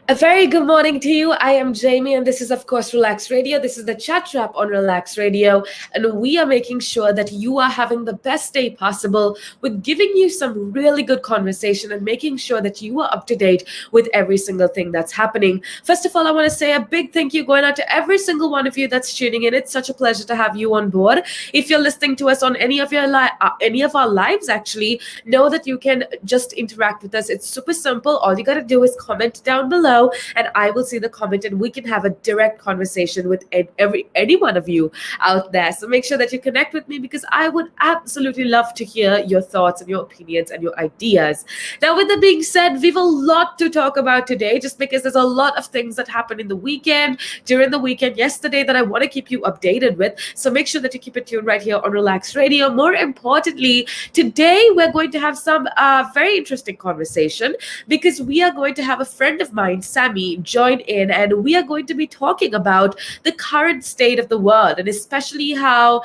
A very good morning to you. I am Jaimmy, and this is, of course, Relax Radio. This is the chat trap on Relax Radio, and we are making sure that you are having the best day possible with giving you some really good conversation and making sure that you are up to date with every single thing that's happening. First of all, I want to say a big thank you going out to every single one of you that's tuning in. It's such a pleasure to have you on board. If you're listening to us on any of our lives, actually, know that you can just interact with us. It's super simple. All you got to do is comment down below, and I will see the comment, and we can have a direct conversation with any one of you out there. So make sure that you connect with me, because I would absolutely love to hear your thoughts and your opinions and your ideas. Now, with that being said, we have a lot to talk about today, just because there's a lot of things that happened in the weekend, during the weekend, yesterday, that I want to keep you updated with. So make sure that you keep it tuned right here on Relax Radio. More importantly, today we're going to have some very interesting conversation, because we are going to have a friend of mine, Sammy, join in, and we are going to be talking about the current state of the world, and especially how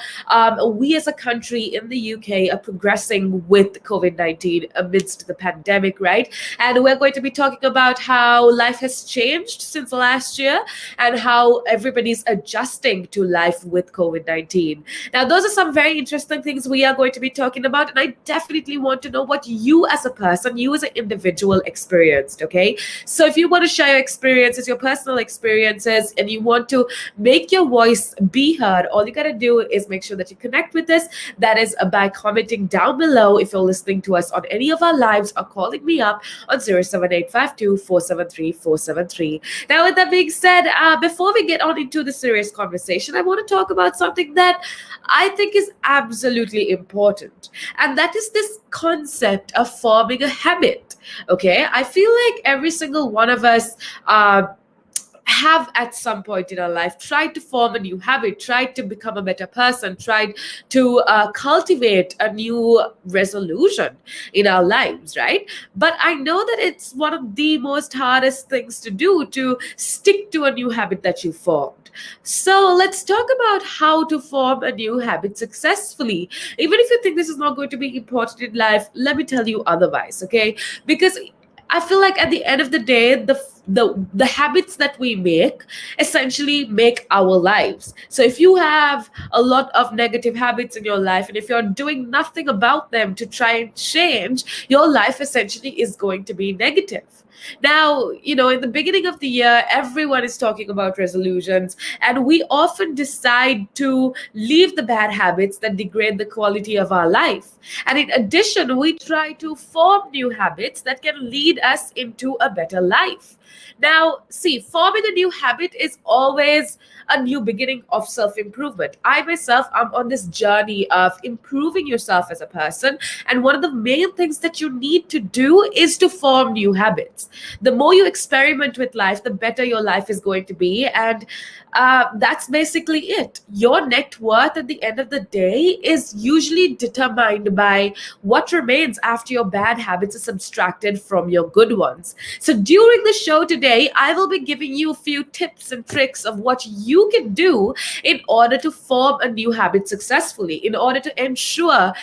we as a country in the UK are progressing with COVID-19 amidst the pandemic, right? And we're going to be talking about how life has changed since last year and how everybody's adjusting to life with COVID-19. Now, those are some very interesting things we are going to be talking about, and I definitely want to know what you as a person, you as an individual experienced, okay? So if you want to share your experiences, your personal experiences, and you want to make your voice be heard, all you got to do is make sure that you connect with us. That is by commenting down below if you're listening to us on any of our lives, or calling me up on 07852 Now, with that being said, before we get on into the serious conversation, I want to talk about something that I think is absolutely important, and that is this concept of forming a habit. Okay, I feel like every single one of us have at some point in our life tried to form a new habit, tried to become a better person, tried to cultivate a new resolution in our lives, right? But I know that it's one of the most hardest things to do, to stick to a new habit that you formed. So let's talk about how to form a new habit successfully. Even if you think this is not going to be important in life, let me tell you otherwise, okay? Because I feel like at the end of the day, the habits that we make essentially make our lives. So if you have a lot of negative habits in your life, and if you're doing nothing about them to try and change, your life essentially is going to be negative. Now, in the beginning of the year, everyone is talking about resolutions, and we often decide to leave the bad habits that degrade the quality of our life. And in addition, we try to form new habits that can lead us into a better life. Now, see, forming a new habit is always a new beginning of self improvement. I myself, I'm on this journey of improving yourself as a person. And one of the main things that you need to do is to form new habits. The more you experiment with life, the better your life is going to be. And that's basically it. Your net worth at the end of the day is usually determined by what remains after your bad habits are subtracted from your good ones. So during the show today, I will be giving you a few tips and tricks of what you can do in order to form a new habit successfully, in order to ensure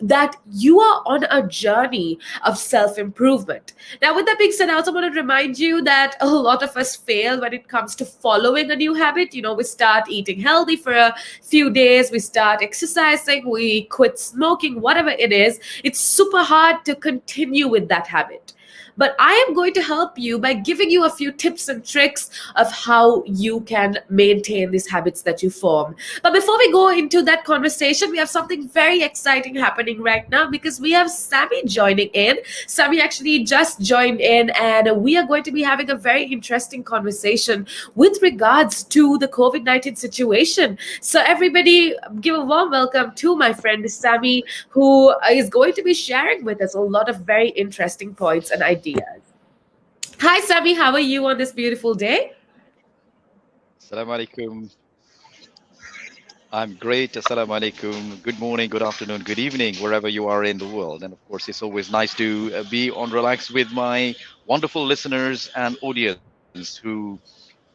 that you are on a journey of self improvement. Now, with that being said, I also want to remind you that a lot of us fail when it comes to following a new habit. We start eating healthy for a few days, we start exercising, we quit smoking, whatever it is. It's super hard to continue with that habit. But I am going to help you by giving you a few tips and tricks of how you can maintain these habits that you form. But before we go into that conversation, we have something very exciting happening right now, because we have Sammy joining in. Sammy actually just joined in, and we are going to be having a very interesting conversation with regards to the COVID-19 situation. So everybody, give a warm welcome to my friend Sammy, who is going to be sharing with us a lot of very interesting points and ideas. Hi, Sammy. How are you on this beautiful day? Assalamu alaikum. I'm great. Assalamu alaikum. Good morning, good afternoon, good evening, wherever you are in the world. And of course, it's always nice to be on Relax with my wonderful listeners and audience who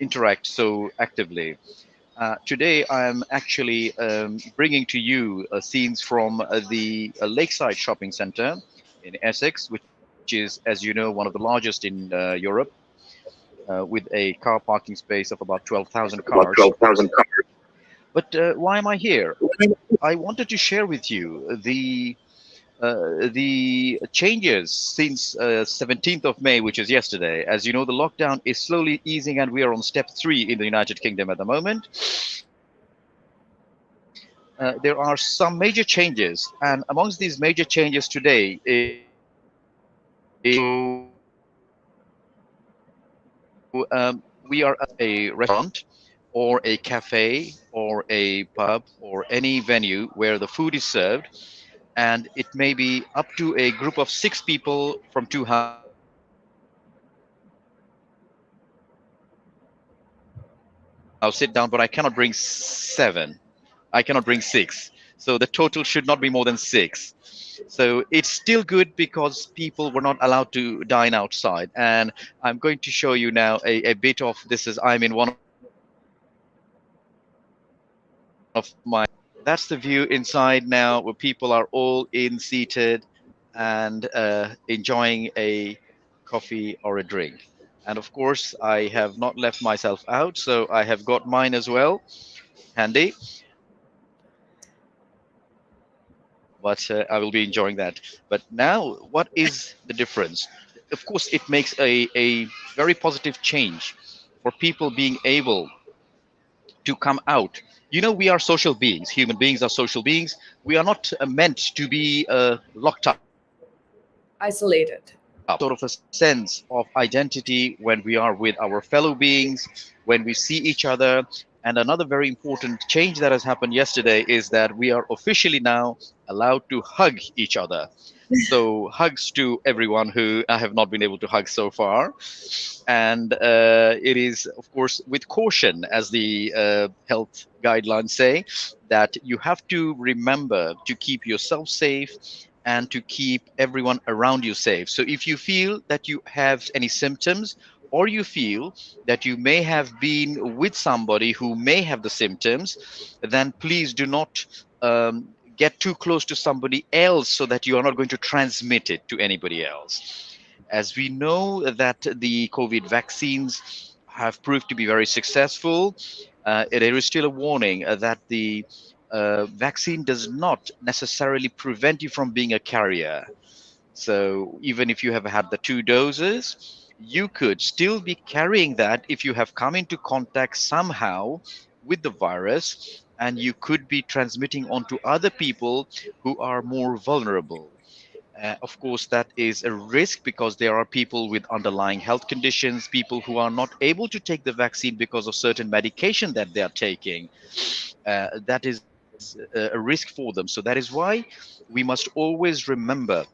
interact so actively. Today, I'm actually bringing to you scenes from the Lakeside Shopping Center in Essex, which is, as you know, one of the largest in Europe. with a car parking space of about 12,000 about cars. 12,000 cars. But why am I here? I wanted to share with you the changes since 17th of May, which is yesterday. As you know, the lockdown is slowly easing, and we are on step 3 in the United Kingdom at the moment. There are some major changes, and amongst these major changes today is we are a restaurant or a cafe or a pub or any venue where the food is served, and it may be up to a group of 6 people from 2 houses. I'll sit down, but I cannot bring 7. I cannot bring 6. So the total should not be more than 6. So it's still good because people were not allowed to dine outside. And I'm going to show you now a bit of this is I'm in one of my that's the view inside now where people are all in seated and enjoying a coffee or a drink. And of course, I have not left myself out, so I have got mine as well handy. But I will be enjoying that. But now, what is the difference? Of course, it makes a very positive change for people being able to come out. You know, we are social beings. Human beings are social beings. We are not meant to be locked up. Isolated. Sort of a sense of identity when we are with our fellow beings, when we see each other. And another very important change that has happened yesterday is that we are officially now allowed to hug each other. So, hugs to everyone who I have not been able to hug so far. And it is, of course, with caution, as the health guidelines say, that you have to remember to keep yourself safe and to keep everyone around you safe. So if you feel that you have any symptoms, or you feel that you may have been with somebody who may have the symptoms, then please do not get too close to somebody else so that you are not going to transmit it to anybody else. As we know that the COVID vaccines have proved to be very successful, there is still a warning that the vaccine does not necessarily prevent you from being a carrier. So even if you have had the 2 doses, you could still be carrying that if you have come into contact somehow with the virus, and you could be transmitting onto other people who are more vulnerable. Of course, that is a risk because there are people with underlying health conditions, people who are not able to take the vaccine because of certain medication that they are taking. That is a risk for them. So that is why we must always remember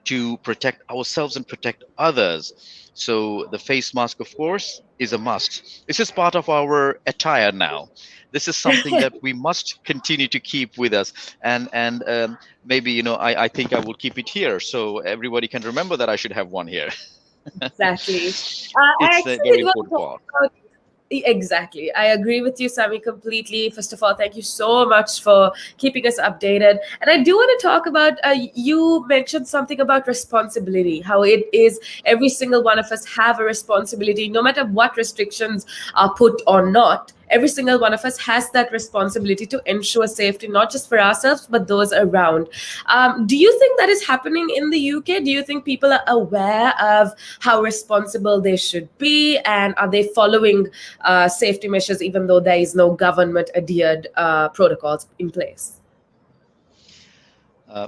to protect ourselves and protect others. So the face mask, of course, is a must. This is part of our attire now. This is something that we must continue to keep with us. And maybe I think I will keep it here so everybody can remember that I should have one here. Exactly. I It's a actually very want to important talk part. about. Exactly. I agree with you, Sami, completely. First of all, thank you so much for keeping us updated. And I do want to talk about you mentioned something about responsibility, how it is every single one of us have a responsibility, no matter what restrictions are put or not. Every single one of us has that responsibility to ensure safety, not just for ourselves, but those around. Do you think that is happening in the UK? Do you think people are aware of how responsible they should be? And are they following safety measures, even though there is no government adhered protocols in place?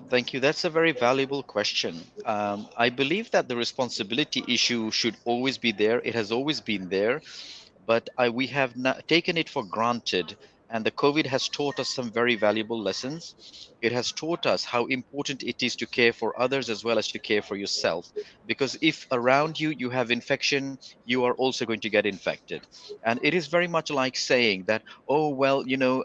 Thank you. That's a very valuable question. I believe that the responsibility issue should always be there. It has always been there, but we have not taken it for granted. And the COVID has taught us some very valuable lessons. It has taught us how important it is to care for others as well as to care for yourself. Because if around you you have infection, you are also going to get infected. And it is very much like saying that, oh, well,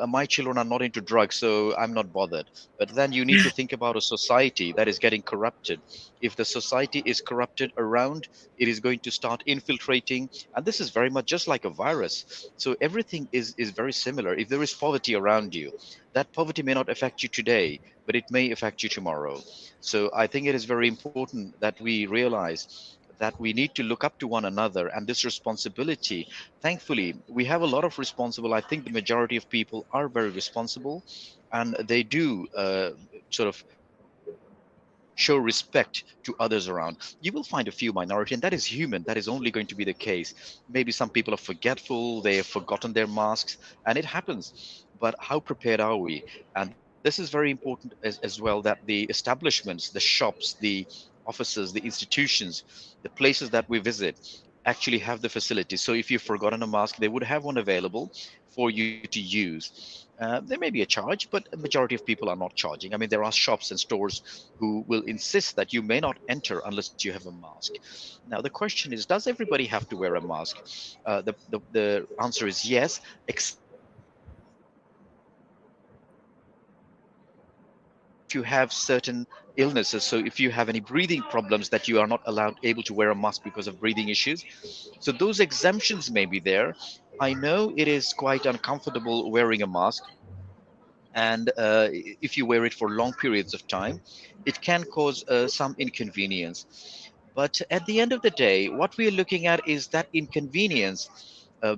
my children are not into drugs, so I'm not bothered. But then you need to think about a society that is getting corrupted. If the society is corrupted around, it is going to start infiltrating, and this is very much just like a virus. So everything is very similar. If there is poverty around you, that poverty may not affect you today, but it may affect you tomorrow. So I think it is very important that we realize that we need to look up to one another, and this responsibility, thankfully we have a lot of responsible, I think the majority of people are very responsible, and they do sort of show respect to others around. You will find a few minority, and that is human. That is only going to be the case. Maybe some people are forgetful, they have forgotten their masks, and it happens. But how prepared are we? And this is very important as well, that the establishments, the shops, the offices, the institutions, the places that we visit actually have the facilities. So if you've forgotten a mask, they would have one available for you to use. There may be a charge, but a majority of people are not charging. I mean, there are shops and stores who will insist that you may not enter unless you have a mask. Now, the question is, does everybody have to wear a mask? The answer is yes, except if you have certain illnesses. So if you have any breathing problems that you are not allowed able to wear a mask because of breathing issues, so those exemptions may be there. I know it is quite uncomfortable wearing a mask, and if you wear it for long periods of time, it can cause some inconvenience. But at the end of the day, what we are looking at is that inconvenience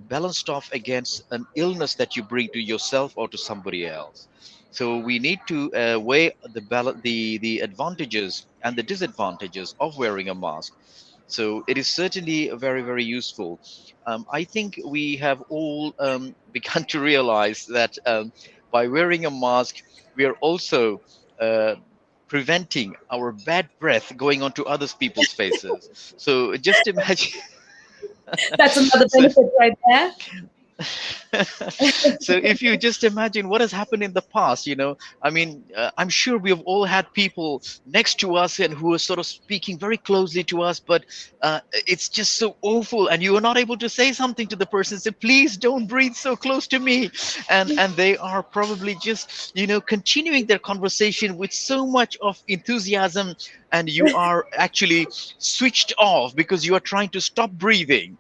balanced off against an illness that you bring to yourself or to somebody else. So we need to weigh the advantages and the disadvantages of wearing a mask. So it is certainly very, very useful. I think we have all begun to realize that by wearing a mask, we are also uh, preventing our bad breath going onto other people's faces. So just imagine. That's another So benefit right there. so if you just imagine what has happened in the past, I mean, I'm sure we have all had people next to us and who are sort of speaking very closely to us, but it's just so awful, and you are not able to say something to the person, say, please don't breathe so close to me, and they are probably just continuing their conversation with so much of enthusiasm, and you are actually switched off because you are trying to stop breathing.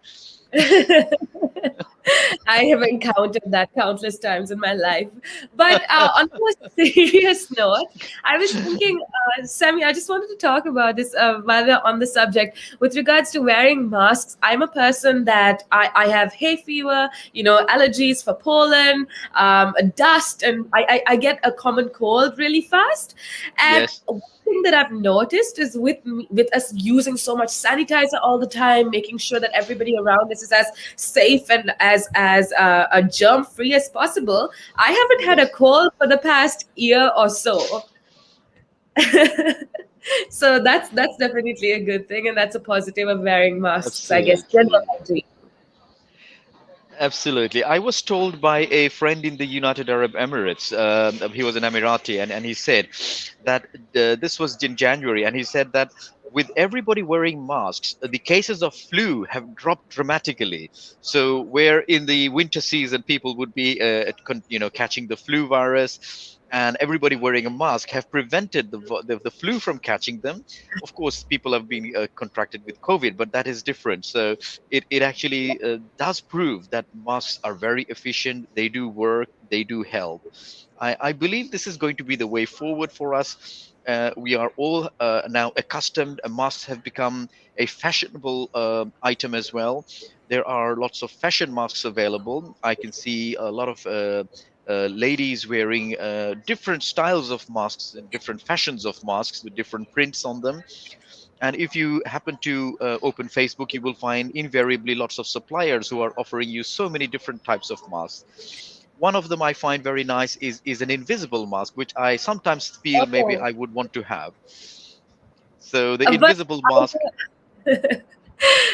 I have encountered that countless times in my life. But on a more serious note, I was thinking, Sammy, I just wanted to talk about this while we're on the subject. With regards to wearing masks, I'm a person that I have hay fever, allergies for pollen, dust, and I get a common cold really fast. And Yes. one thing that I've noticed is with us using so much sanitizer all the time, making sure that everybody around us is as safe and as a germ free as possible. I haven't had a Yes. cold for the past year or so. So that's definitely a good thing, and that's a positive of wearing masks, I guess. Absolutely. Absolutely. I was told by a friend in the United Arab Emirates, he was an Emirati, and he said that this was in January, and he said that with everybody wearing masks, the cases of flu have dropped dramatically. So where in the winter season people would be, catching the flu virus, and everybody wearing a mask have prevented the flu from catching them. Of course, people have been contracted with COVID, but that is different. So it actually does prove that masks are very efficient. They do work. They do help. I believe this is going to be the way forward for us. We are all now accustomed. Masks have become a fashionable item as well. There are lots of fashion masks available. I can see a lot of ladies wearing different styles of masks and different fashions of masks with different prints on them. And if you happen to open Facebook, you will find invariably lots of suppliers who are offering you so many different types of masks. One of them I find very nice is an invisible mask, which I sometimes feel maybe Oh, I would want to have. So the but invisible mask,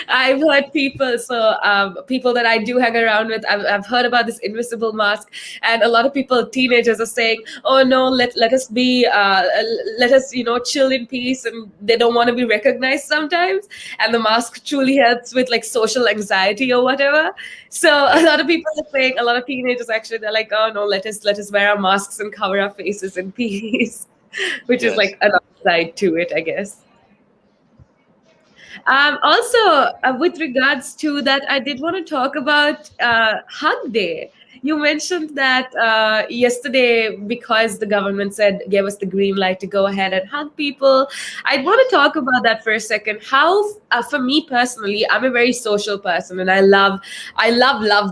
I've heard people, so people that I do hang around with, I've heard about this invisible mask, and a lot of people, teenagers, are saying, "Oh no, let us be, let us, chill in peace," and they don't want to be recognized sometimes. And the mask truly helps with like social anxiety or whatever. So a yes, lot of people are saying, a lot of teenagers actually, they're like, "Oh no, let us wear our masks and cover our faces in peace," which is yes, like another side to it, I guess. Also, with regards to that, I did want to talk about Hug Day. You mentioned that yesterday, because the government said gave us the green light to go ahead and hug people. I want to talk about that for a second. How, for me personally, I'm a very social person, and love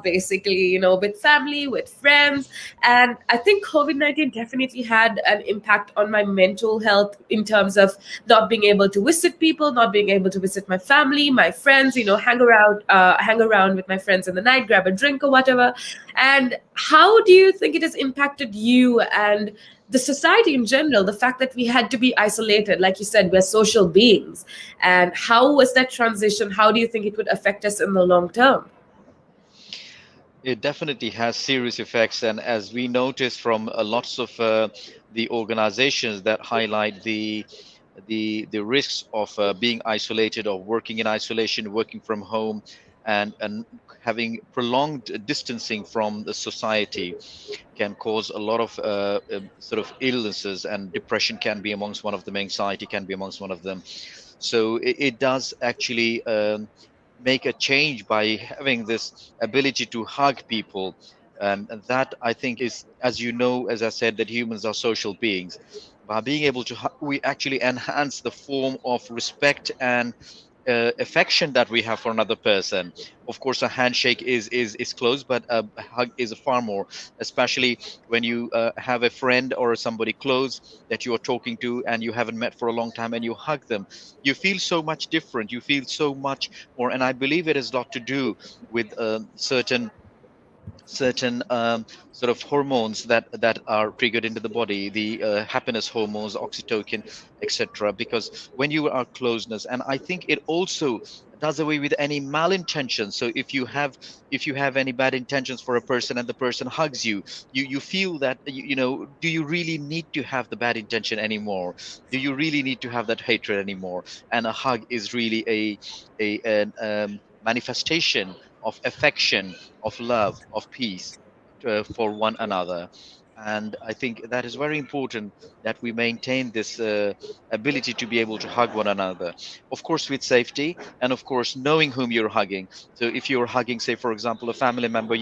basically. With family, with friends, and I think COVID-19 definitely had an impact on my mental health in terms of not being able to visit people, not being able to visit my family, my friends. Hang around with my friends in the night, grab a drink or whatever. And how do you think it has impacted you and the society in general? The fact that we had to be isolated, like you said, we're social beings. And how was that transition? How do you think it would affect us in the long term? It definitely has serious effects, and as we notice from lots of the organizations that highlight the risks of being isolated, or working in isolation, working from home, and having prolonged distancing from the society, can cause a lot of sort of illnesses, and depression can be amongst one of them, anxiety can be amongst one of them. So it does actually make a change by having this ability to hug people. And that, I think, is, as you know, as I said, that humans are social beings. By being able to we actually enhance the form of respect and affection that we have for another person. Of course, a handshake is close, but a hug is far more, especially when you have a friend or somebody close that you are talking to and you haven't met for a long time, and you hug them. You feel so much different, you feel so much more. And I believe it has a lot to do with certain sort of hormones that are triggered into the body, the happiness hormones, oxytocin, etc. Because when you are closeness, and I think it also does away with any malintention. So if you have any bad intentions for a person and the person hugs you, you feel that do you really need to have the bad intention anymore? Do you really need to have that hatred anymore? And a hug is really an manifestation of affection, of love, of peace for one another. And I think that is very important, that we maintain this ability to be able to hug one another. Of course, with safety, and of course, knowing whom you're hugging. So if you're hugging, say, for example, a family member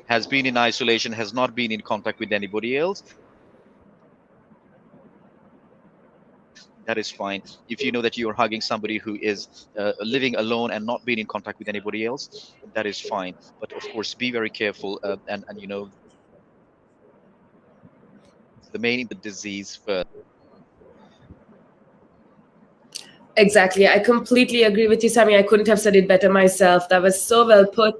has been in isolation, has not been in contact with anybody else, that is fine. If you know that you're hugging somebody who is living alone and not being in contact with anybody else, that is fine. But of course, be very careful, and the main the disease first. Exactly. I completely agree with you, Sammy. I couldn't have said it better myself. That was so well put.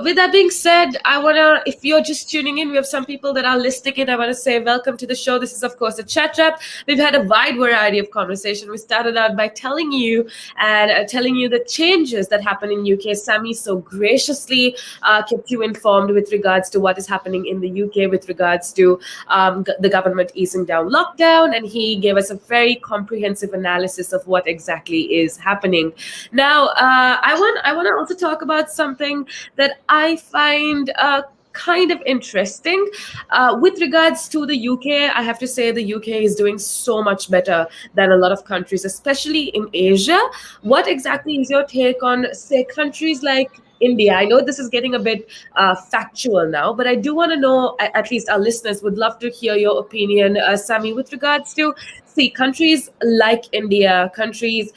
With that being said, if you're just tuning in, we have some people that are listening in. I want to say welcome to the show. This is, of course, a chat wrap. We've had a wide variety of conversation. We started out by telling you the changes that happen in UK. Sammy so graciously kept you informed with regards to what is happening in the UK, with regards to the government easing down lockdown, and he gave us a very comprehensive analysis of what exactly is happening. Now, I want to also talk about something that I find kind of interesting with regards to the UK. I have to say the UK is doing so much better than a lot of countries, especially in Asia. What exactly is your take on, say, countries like India? I know this is getting a bit factual now, but I do want to know, at least our listeners would love to hear your opinion, Sami, with regards to, see, countries like India, countries,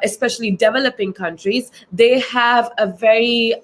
especially developing countries, they have a very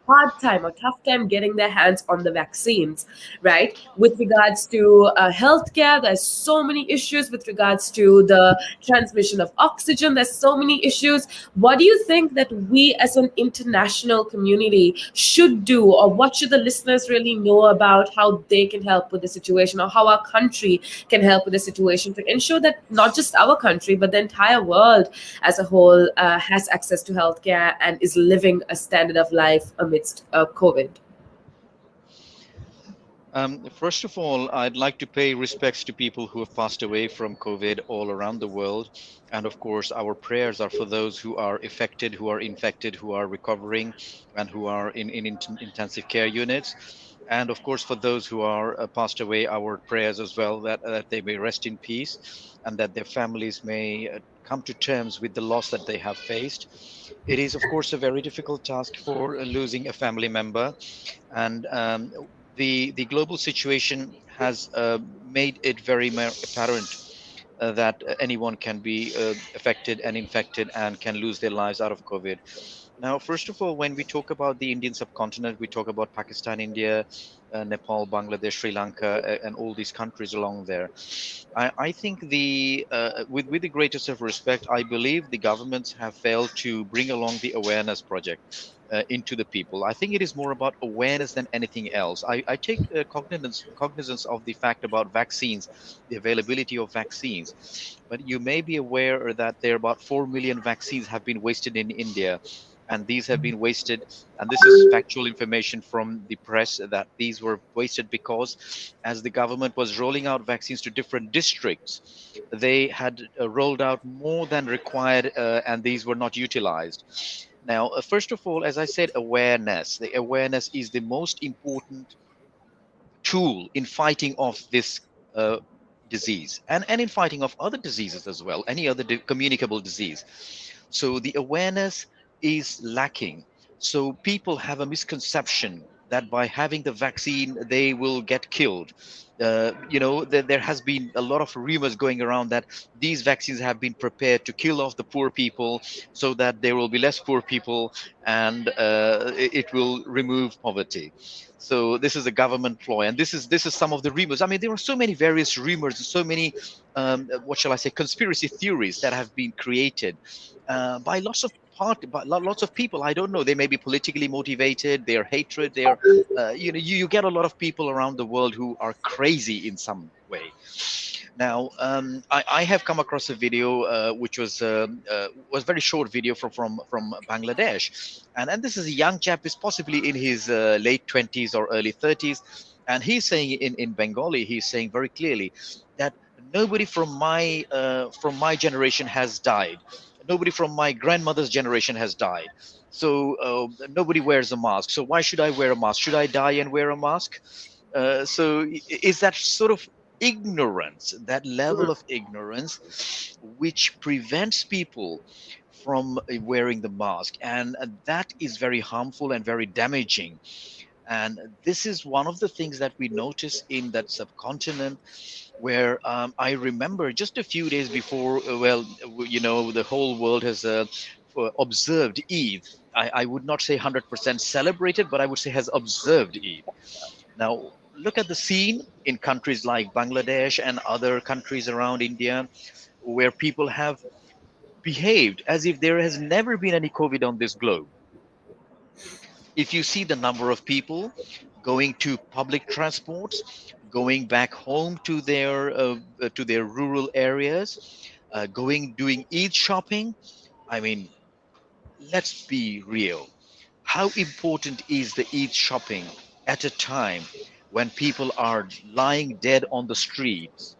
hard time or tough time getting their hands on the vaccines, right? With regards to healthcare, there's so many issues. With regards to the transmission of oxygen, there's so many issues. What do you think that we as an international community should do, or what should the listeners really know about how they can help with the situation, or how our country can help with the situation to ensure that not just our country, but the entire world as a whole has access to healthcare and is living a standard of life amidst COVID? First of all, I'd like to pay respects to people who have passed away from COVID all around the world. And of course, our prayers are for those who are affected, who are infected, who are recovering, and who are in intensive care units. And of course, for those who are passed away, our prayers as well, that they may rest in peace, and that their families may come to terms with the loss that they have faced. It is, of course, a very difficult task for losing a family member, and the global situation has made it very apparent that anyone can be affected and infected and can lose their lives out of COVID. Now, first of all, when we talk about the Indian subcontinent, we talk about Pakistan, India, Nepal, Bangladesh, Sri Lanka, and all these countries along there. I think with the greatest of respect, I believe the governments have failed to bring along the awareness project into the people. I think it is more about awareness than anything else. I take cognizance of the fact about vaccines, the availability of vaccines, but you may be aware that there are about 4 million vaccines have been wasted in India, and these have been wasted, and this is factual information from the press, that these were wasted because as the government was rolling out vaccines to different districts, they had rolled out more than required, and these were not utilized. Now, first of all, as I said, awareness. The awareness is the most important tool in fighting off this uh, disease, and in fighting off other diseases as well, any other communicable disease. So the awareness is lacking. So people have a misconception that by having the vaccine, they will get killed. There has been a lot of rumors going around that these vaccines have been prepared to kill off the poor people so that there will be less poor people, and it will remove poverty. So this is a government ploy, and this is some of the rumors. I mean, there are so many various rumors, so many what shall I say, conspiracy theories that have been created by lots of people. I don't know. They may be politically motivated. Their hatred. Their you get a lot of people around the world who are crazy in some way. Now, I have come across a video was a very short video from Bangladesh, and this is a young chap, is possibly in his late 20s or early 30s, and he's saying in Bengali, he's saying very clearly that nobody from my generation has died, nobody from my grandmother's generation has died. So nobody wears a mask. So why should I wear a mask? Should I die and wear a mask? Is that sort of ignorance, that level of ignorance, which prevents people from wearing the mask, and that is very harmful and very damaging. And this is one of the things that we notice in that subcontinent, where I remember just a few days before, the whole world has observed Eid. I would not say 100% celebrated, but I would say has observed Eid. Now, look at the scene in countries like Bangladesh and other countries around India, where people have behaved as if there has never been any COVID on this globe. If you see the number of people going to public transports, going back home to their rural areas, doing Eid shopping, I mean, let's be real. How important is the Eid shopping at a time when people are lying dead on the streets?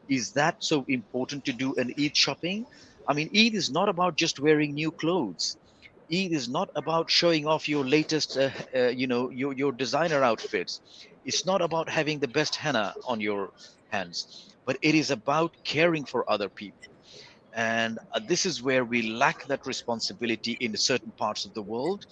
Is that so important to do an Eid shopping? I mean, Eid is not about just wearing new clothes. Eid is not about showing off your latest, your designer outfits. It's not about having the best henna on your hands, but it is about caring for other people. And this is where we lack that responsibility in certain parts of the world.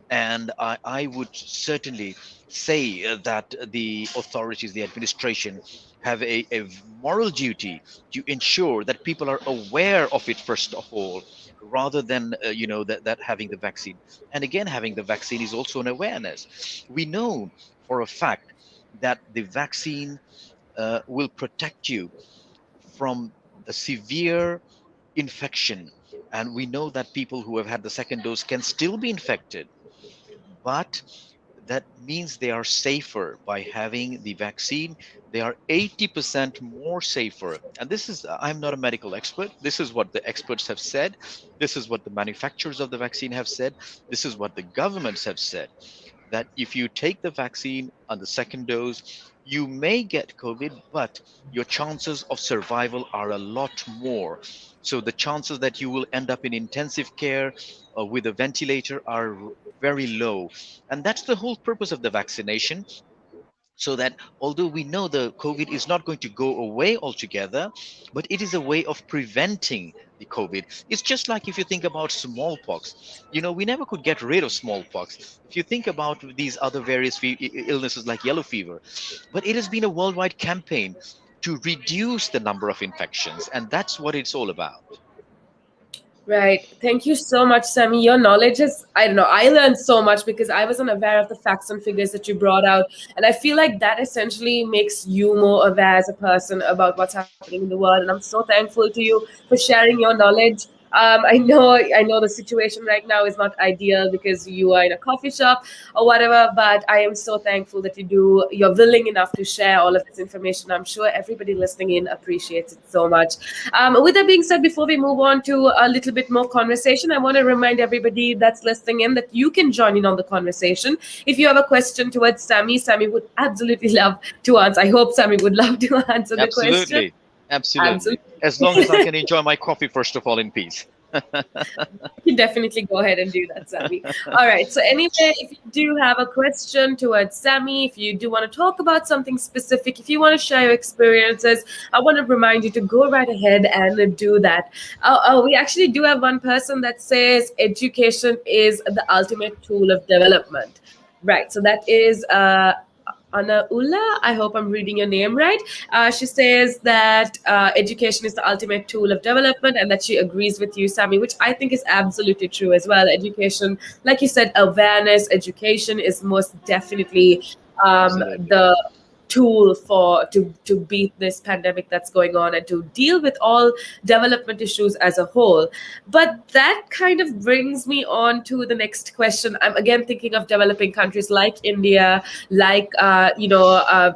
And I would certainly say that the authorities, the administration, have a moral duty to ensure that people are aware of it first of all, rather than that having the vaccine. And again, having the vaccine is also an awareness. We know for a fact that the vaccine will protect you from the severe infection, and we know that people who have had the second dose can still be infected, but that means they are safer by having the vaccine. They are 80% more safer. And this is, I'm not a medical expert. This is what the experts have said. This is what the manufacturers of the vaccine have said. This is what the governments have said, that if you take the vaccine on the second dose, you may get COVID, but your chances of survival are a lot more. So the chances that you will end up in intensive care with a ventilator are very low. And that's the whole purpose of the vaccination, So that although we know the COVID is not going to go away altogether, but it is a way of preventing the COVID. It's just like if you think about smallpox, we never could get rid of smallpox. If you think about these other various illnesses like yellow fever, but it has been a worldwide campaign to reduce the number of infections, and that's what it's all about. Right. Thank you so much, Sammy. Your knowledge is, I don't know, I learned so much because I wasn't aware of the facts and figures that you brought out. And I feel like that essentially makes you more aware as a person about what's happening in the world. And I'm so thankful to you for sharing your knowledge. I know the situation right now is not ideal because you are in a coffee shop or whatever, but I am so thankful that you're willing enough to share all of this information. I'm sure everybody listening in appreciates it so much. With that being said, before we move on to a little bit more conversation, I want to remind everybody that's listening in that you can join in on the conversation. If you have a question towards Sammy, Sammy would absolutely love to answer. I hope Sammy would love to answer the question. Absolutely. Absolutely. Absolutely. As long as I can enjoy my coffee, first of all, in peace. You can definitely go ahead and do that, Sammy. All right. So, anyway, if you do have a question towards Sammy, if you do want to talk about something specific, if you want to share your experiences, I want to remind you to go right ahead and do that. We actually do have one person that says education is the ultimate tool of development. Right. So, that is Anna Ulla. I hope I'm reading your name right. She says that education is the ultimate tool of development and that she agrees with you, Sammy, which I think is absolutely true as well. Education, like you said, awareness, education is most definitely Absolutely. the tool for to beat this pandemic that's going on and to deal with all development issues as a whole. But that kind of brings me on to the next question. I'm again thinking of developing countries like India, like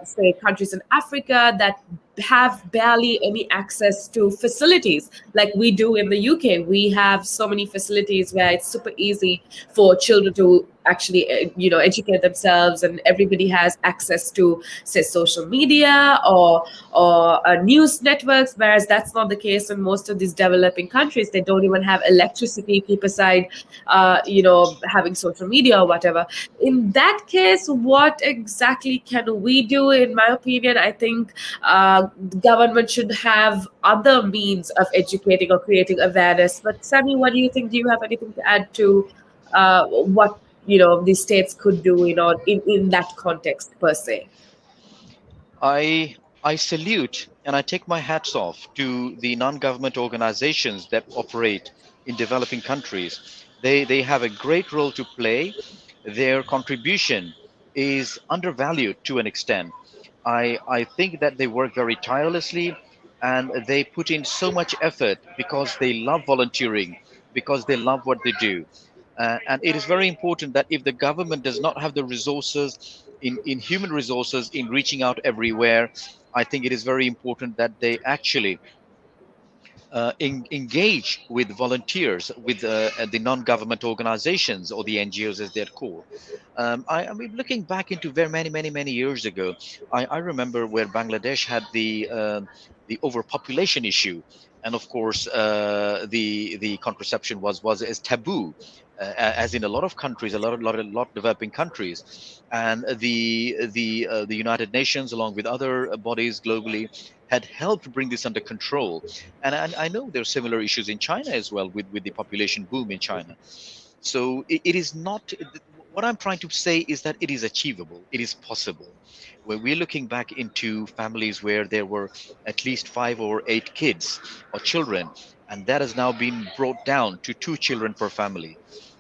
say countries in Africa that have barely any access to facilities like we do in the UK. We have so many facilities where it's super easy for children to actually educate themselves, and everybody has access to say social media or news networks, whereas that's not the case in most of these developing countries. They don't even have electricity, keep aside having social media or whatever. In that case, what exactly can we do? In my opinion, I think government should have other means of educating or creating awareness. But Sammy, what do you think? Do you have anything to add to what these states could do in that context per se? I I salute and I take my hats off to the non-government organizations that operate in developing countries. They have a great role to play. Their contribution is undervalued to an extent. I think that they work very tirelessly and they put in so much effort because they love volunteering, because they love what they do. And it is very important that if the government does not have the resources in human resources in reaching out everywhere, I think it is very important that they actually engage with volunteers, with the non-government organizations or the NGOs as they're called. I mean, looking back into very many years ago, I remember where Bangladesh had the overpopulation issue, and of course, the contraception was as taboo. As in a lot of countries, a lot developing countries, and the United Nations, along with other bodies globally, had helped bring this under control. And I know there are similar issues in China as well with the population boom in China. So it is not, what I'm trying to say is that it is achievable, it is possible. When we're looking back into families where there were at least 5 or 8 kids or children, and that has now been brought down to 2 children per family,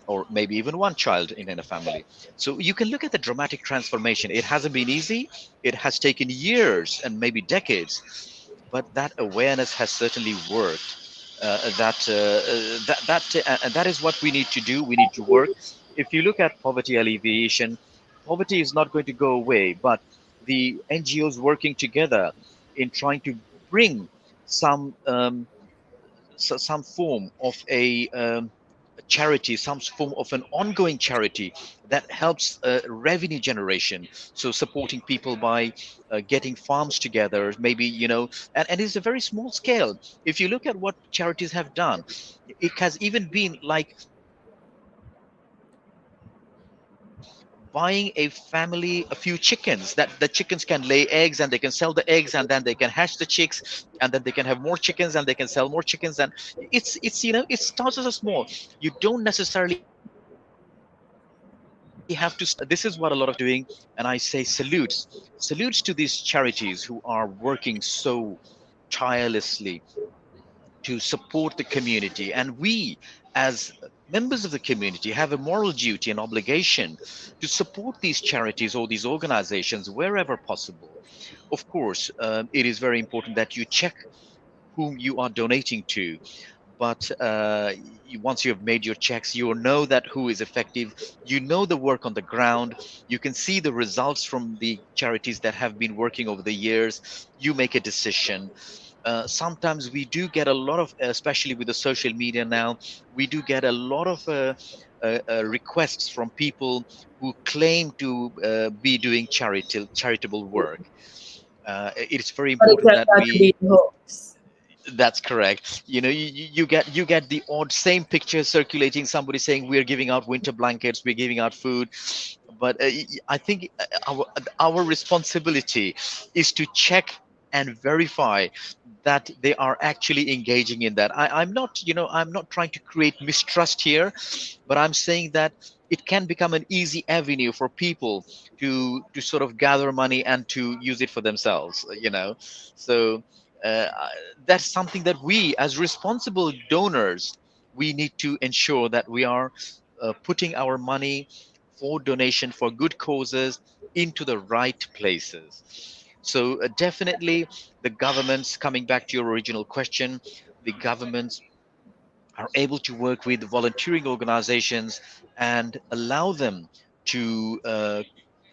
or maybe even one child in a family. So you can look at the dramatic transformation. It hasn't been easy, it has taken years and maybe decades, but that awareness has certainly worked. And that is what we need to do. We need to work. If you look at poverty alleviation, poverty is not going to go away, but the NGOs working together in trying to bring some some form of a charity, some form of an ongoing charity that helps revenue generation. So supporting people by getting farms together, maybe, and it's a very small scale. If you look at what charities have done, it has even been like buying a family a few chickens, that the chickens can lay eggs and they can sell the eggs, and then they can hatch the chicks, and then they can have more chickens and they can sell more chickens. And it's it starts as a small. You don't necessarily have to this is what a lot of doing. And I say salutes to these charities who are working so tirelessly to support the community. And we, as members of the community, have a moral duty and obligation to support these charities or these organizations wherever possible. Of course, it is very important that you check whom you are donating to, but once you have made your checks, you know that who is effective, you know the work on the ground, you can see the results from the charities that have been working over the years. You make a decision. Sometimes we do get a lot of, especially with the social media now, we do get a lot of requests from people who claim to be doing charitable work. It's very But it important turns that out to be we a hoax. that's correct. You get the odd same picture circulating, somebody saying we're giving out winter blankets, we're giving out food. But I think our responsibility is to check and verify that they are actually engaging in that. I'm not, I'm not trying to create mistrust here, but I'm saying that it can become an easy avenue for people to sort of gather money and to use it for themselves. So that's something that we, as responsible donors, we need to ensure that we are putting our money for donation for good causes into the right places. So definitely the governments, coming back to your original question, the governments are able to work with volunteering organizations and allow them to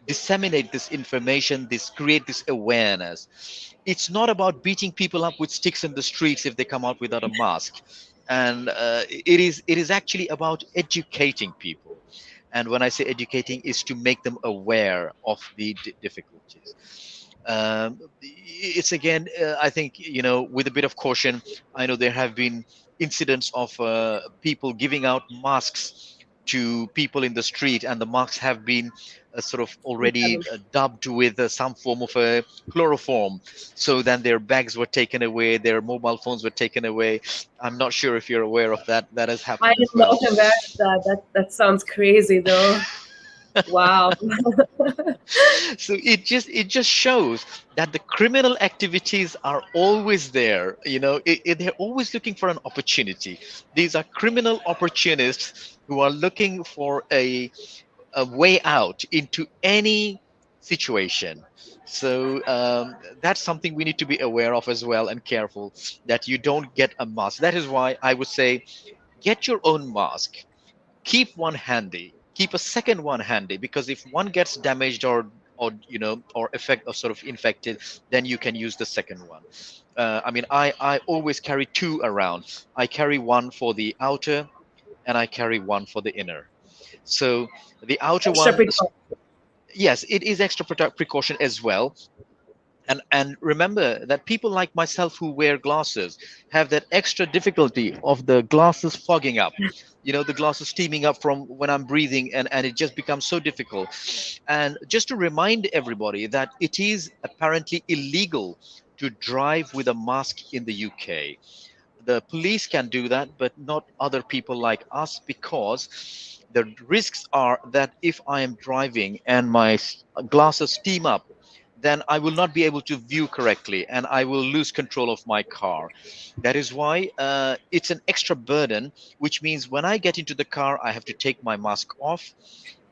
disseminate this information, this create this awareness. It's not about beating people up with sticks in the streets if they come out without a mask, and it is actually about educating people. And when I say educating, is to make them aware of the difficulties. It's again, I think, with a bit of caution. I know there have been incidents of people giving out masks to people in the street, and the masks have been sort of already dubbed with some form of a chloroform. So then their bags were taken away, their mobile phones were taken away. I'm not sure if you're aware of that. That has I happened am as well. not aware of that. That sounds crazy though. Wow. So it just shows that the criminal activities are always there. They're always looking for an opportunity. These are criminal opportunists who are looking for a way out into any situation. So that's something we need to be aware of as well, and careful that you don't get a mask. That is why I would say get your own mask, keep one handy, keep a second one handy, because if one gets damaged or affect or sort of infected, then you can use the second one. I mean, I always carry two around. I carry one for the outer, and I carry one for the inner. So the outer Extra one, precaution. yes, it is extra precaution as well. And remember that people like myself who wear glasses have that extra difficulty of the glasses fogging up, the glasses steaming up from when I'm breathing, and it just becomes so difficult. And just to remind everybody that it is apparently illegal to drive with a mask in the UK. The police can do that, but not other people like us, because the risks are that if I am driving and my glasses steam up, then I will not be able to view correctly and I will lose control of my car. That is why it's an extra burden, which means when I get into the car, I have to take my mask off.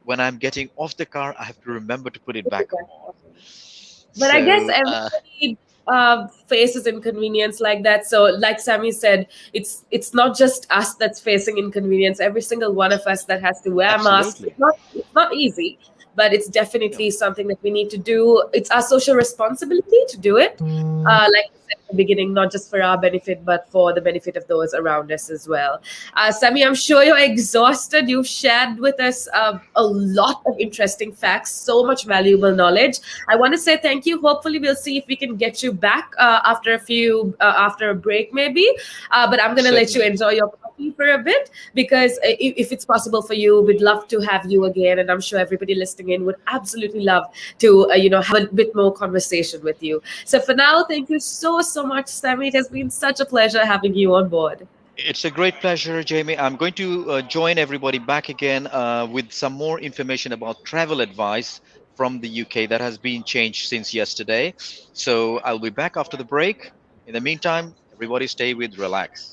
When I'm getting off the car, I have to remember to put it back on. But I guess So, everybody faces inconvenience like that. So, like Sammy said, it's not just us that's facing inconvenience. Every single one of us that has to wear masks. absolutely. It's not easy, but it's No. definitely something that we need to do. It's our social responsibility to do it. Like you said, beginning, not just for our benefit, but for the benefit of those around us as well. Sami, I'm sure you're exhausted. You've shared with us a lot of interesting facts, so much valuable knowledge. I want to say thank you. Hopefully, we'll see if we can get you back after a break, maybe. But I'm going to let you Certainly. enjoy your coffee for a bit, because if it's possible for you, we'd love to have you again, and I'm sure everybody listening in would absolutely love to have a bit more conversation with you. So for now, thank you so much, Sammy. It has been such a pleasure having you on board. It's a great pleasure, Jamie. I'm going to join everybody back again with some more information about travel advice from the UK that has been changed since yesterday. So I'll be back after the break. In the meantime, everybody stay with Relax.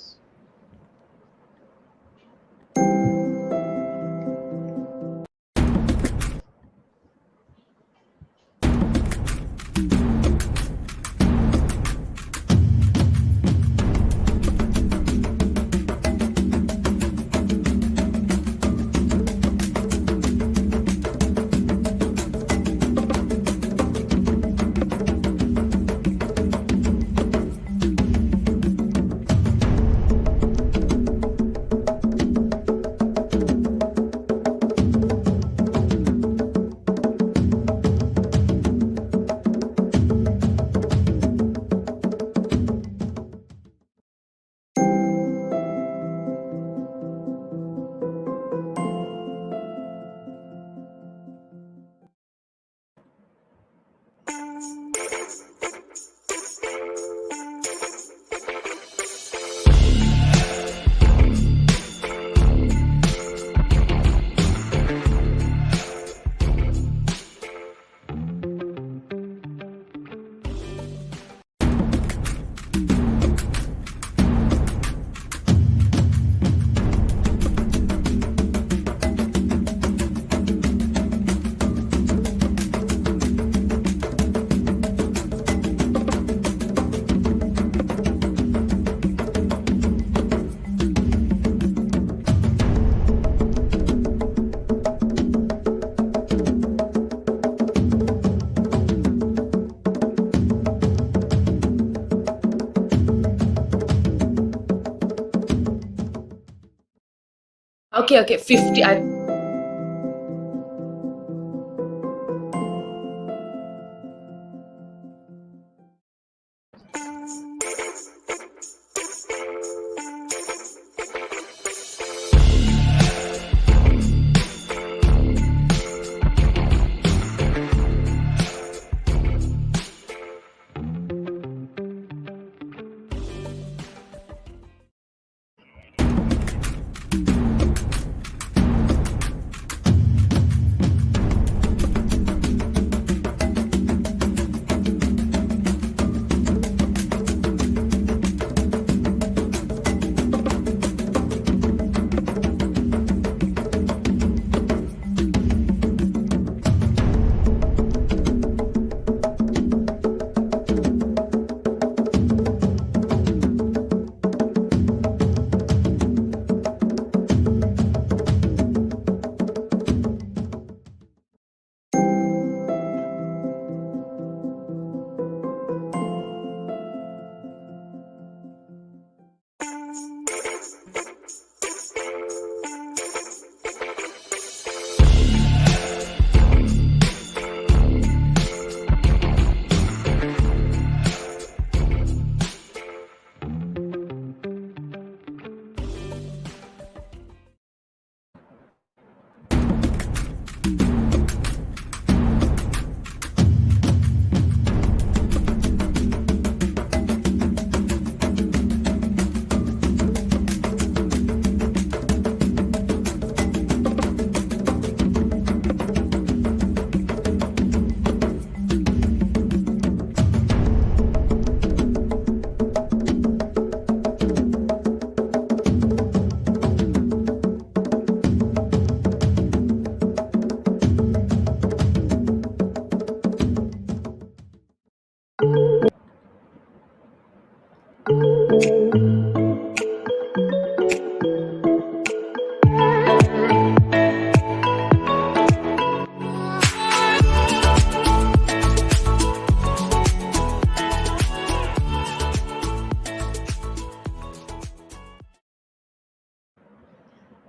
Okay, 50.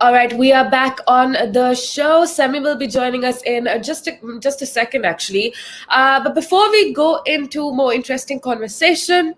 All right, we are back on the show. Semi will be joining us in just a second, actually. But before we go into more interesting conversation,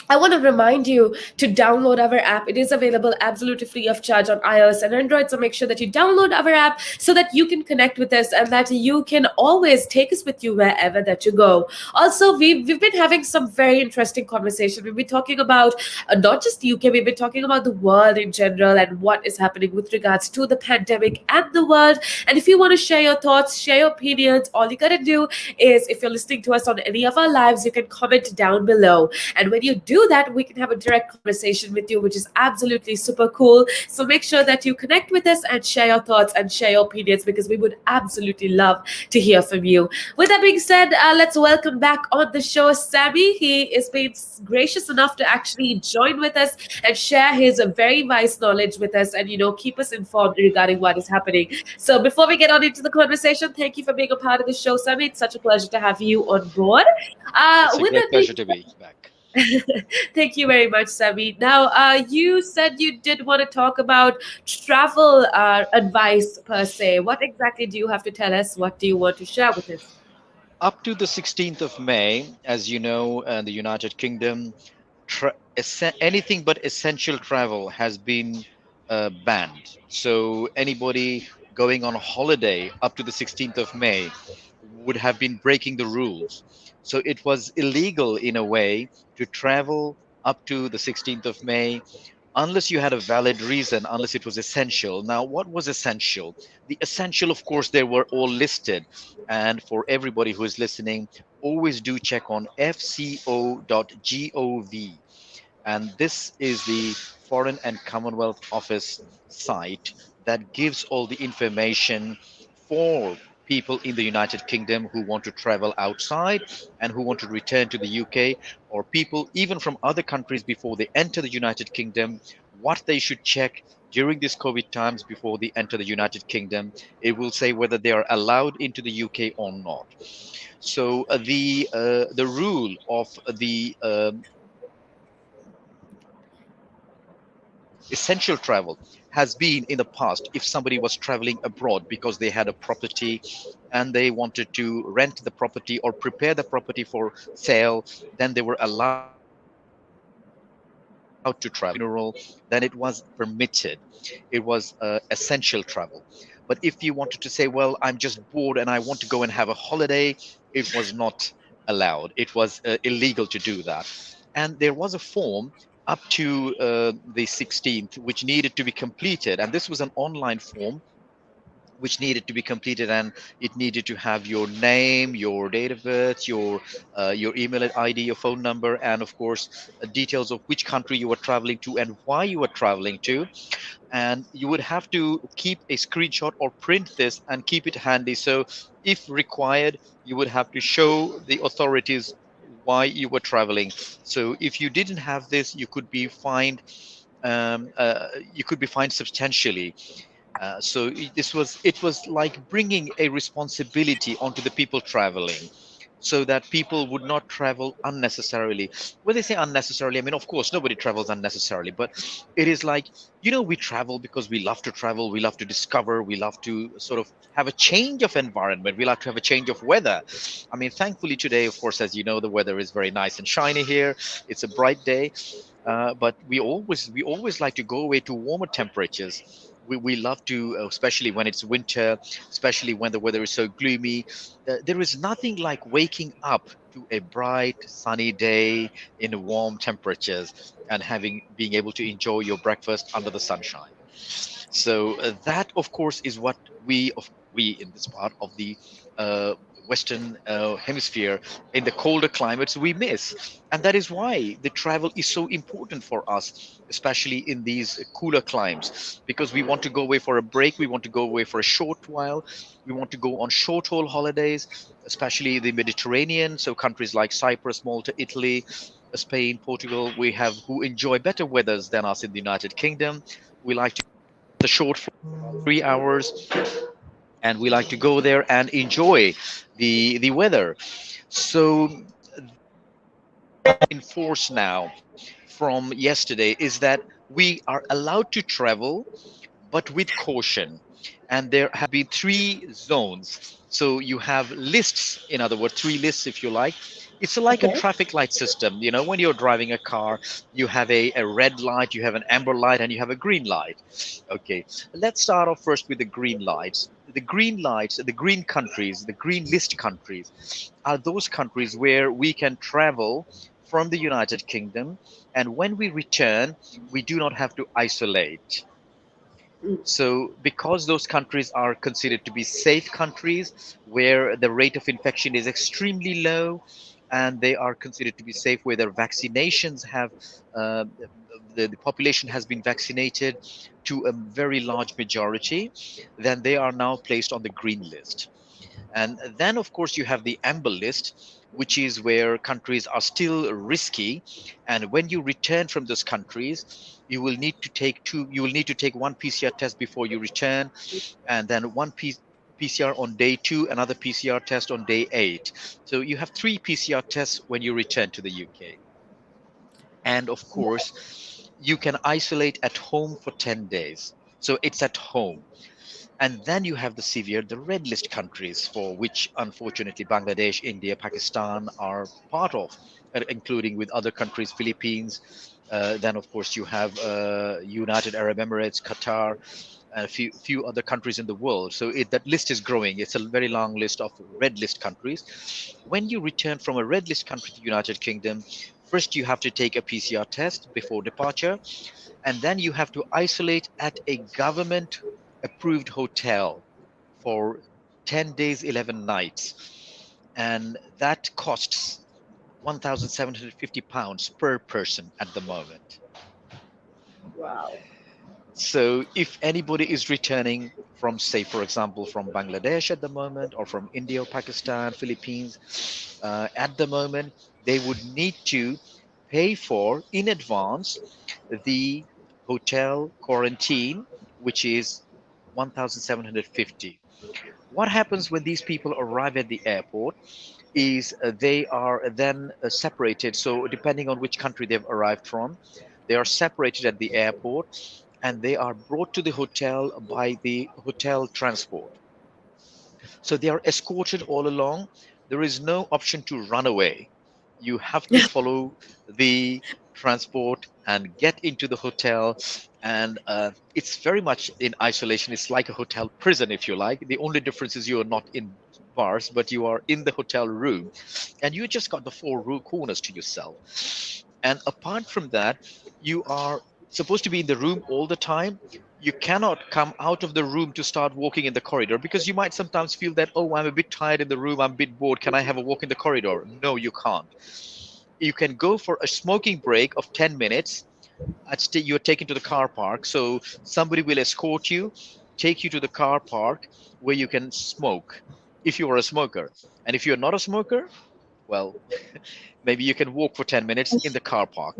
I want to remind you to download our app. It is available absolutely free of charge on iOS and Android. So make sure that you download our app so that you can connect with us and that you can always take us with you wherever that you go. Also, we've been having some very interesting conversation. We've been talking about not just the UK, we've been talking about the world in general and what is happening with regards to the pandemic and the world. And if you want to share your thoughts, share your opinions, all you gotta do is if you're listening to us on any of our lives, you can comment down below. And when you do that, we can have a direct conversation with you, which is absolutely super cool. So make sure that you connect with us and share your thoughts and share your opinions because we would absolutely love to hear from you. With that being said, let's welcome back on the show Sammy. He is being gracious enough to actually join with us and share his very wise knowledge with us and, keep us informed regarding what is happening. So before we get on into the conversation, thank you for being a part of the show, Sammy. It's such a pleasure to have you on board. It's a With great that being pleasure to be back. Thank you very much, Sabi. Now, you said you did want to talk about travel advice per se. What exactly do you have to tell us? What do you want to share with us? Up to the 16th of May, as you know, the United Kingdom, anything but essential travel has been banned. So anybody going on holiday up to the 16th of May would have been breaking the rules. So it was illegal in a way to travel up to the 16th of May unless you had a valid reason, unless it was essential. Now, what was essential? The essential, of course, they were all listed. And for everybody who is listening, always do check on fco.gov, and this is the Foreign and Commonwealth Office site that gives all the information for people in the United Kingdom who want to travel outside and who want to return to the UK, or people even from other countries before they enter the United Kingdom, what they should check during these COVID times before they enter the United Kingdom. It will say whether they are allowed into the UK or not. So the rule of the essential travel has been in the past if somebody was traveling abroad because they had a property and they wanted to rent the property or prepare the property for sale, then they were allowed to travel. Funeral, then it was permitted. It was essential travel. But if you wanted to say, well, I'm just bored and I want to go and have a holiday, it was not allowed. It was illegal to do that. And there was a form up to the 16th which needed to be completed. And this was an online form which needed to be completed, and it needed to have your name, your date of birth, your email ID, your phone number, and of course details of which country you were traveling to and why you were traveling to. And you would have to keep a screenshot or print this and keep it handy, so if required you would have to show the authorities why you were traveling. So if you didn't have this, you could be fined substantially. So it was like bringing a responsibility onto the people traveling, so that people would not travel unnecessarily. When they say unnecessarily, I mean, of course nobody travels unnecessarily, but it is like, we travel because we love to travel, we love to discover, we love to sort of have a change of environment, we like to have a change of weather. I mean, thankfully today, of course, as you know, the weather is very nice and shiny here. It's a bright day. But we always like to go away to warmer temperatures. We love to, especially when it's winter, especially when the weather is so gloomy. There is nothing like waking up to a bright sunny day in warm temperatures and having being able to enjoy your breakfast under the sunshine. So that, of course, is what we in this part of the uh, Western Hemisphere, in the colder climates, we miss, and that is why the travel is so important for us, especially in these cooler climes, because we want to go away for a break, we want to go away for a short while, we want to go on short haul holidays, especially the Mediterranean. So countries like Cyprus, Malta, Italy, Spain, Portugal, we have who enjoy better weathers than us in the United Kingdom. We like to the short flight, about 3 hours, and we like to go there and enjoy the weather. So in force now from yesterday is that we are allowed to travel, but with caution. And there have been three zones. So you have lists, in other words, three lists, if you like. It's like a Okay. traffic light system. You know, when you're driving a car, you have a red light, you have an amber light, and you have a green light. Okay, let's start off first with the green lights. The green lights, the green countries, the green list countries are those countries where we can travel from the United Kingdom, and when we return, we do not have to isolate. Mm. So, because those countries are considered to be safe countries where the rate of infection is extremely low, and they are considered to be safe where their vaccinations have, uh, the population has been vaccinated to a very large majority, then they are now placed on the green list. And then, of course, you have the amber list, which is where countries are still risky. And when you return from those countries, you will need to take one PCR test before you return, and then PCR on day 2, another PCR test on day 8. So you have 3 PCR tests when you return to the UK. And of course, you can isolate at home for 10 days. So it's at home. And then you have the red list countries, for which unfortunately Bangladesh, India, Pakistan are part of, including with other countries, Philippines. Then, of course, you have United Arab Emirates, Qatar, and a few other countries in the world. So that list is growing. It's a very long list of red list countries. When you return from a red list country to United Kingdom, first you have to take a PCR test before departure, and then you have to isolate at a government approved hotel for 10 days 11 nights, and that costs £1,750 per person at the moment. Wow. So if anybody is returning from, say, for example, from Bangladesh at the moment, or from India or Pakistan, Philippines, at the moment, they would need to pay for in advance the hotel quarantine, which is 1,750. What happens when these people arrive at the airport is they are then separated. So, depending on which country they've arrived from, they are separated at the airport, and they are brought to the hotel by the hotel transport. So they are escorted all along. There is no option to run away. You have to follow the transport and get into the hotel. And it's very much in isolation. It's like a hotel prison, if you like. The only difference is you are not in bars, but you are in the hotel room, and you just got the four corners to yourself. And apart from that, you are supposed to be in the room all the time. You cannot come out of the room to start walking in the corridor, because you might sometimes feel that, oh, I'm a bit tired in the room, I'm a bit bored, can I have a walk in the corridor? No, you can't. You can go for a smoking break of 10 minutes. You're taken to the car park, so somebody will escort you, take you to the car park where you can smoke if you are a smoker. And if you're not a smoker, well, maybe you can walk for 10 minutes in the car park,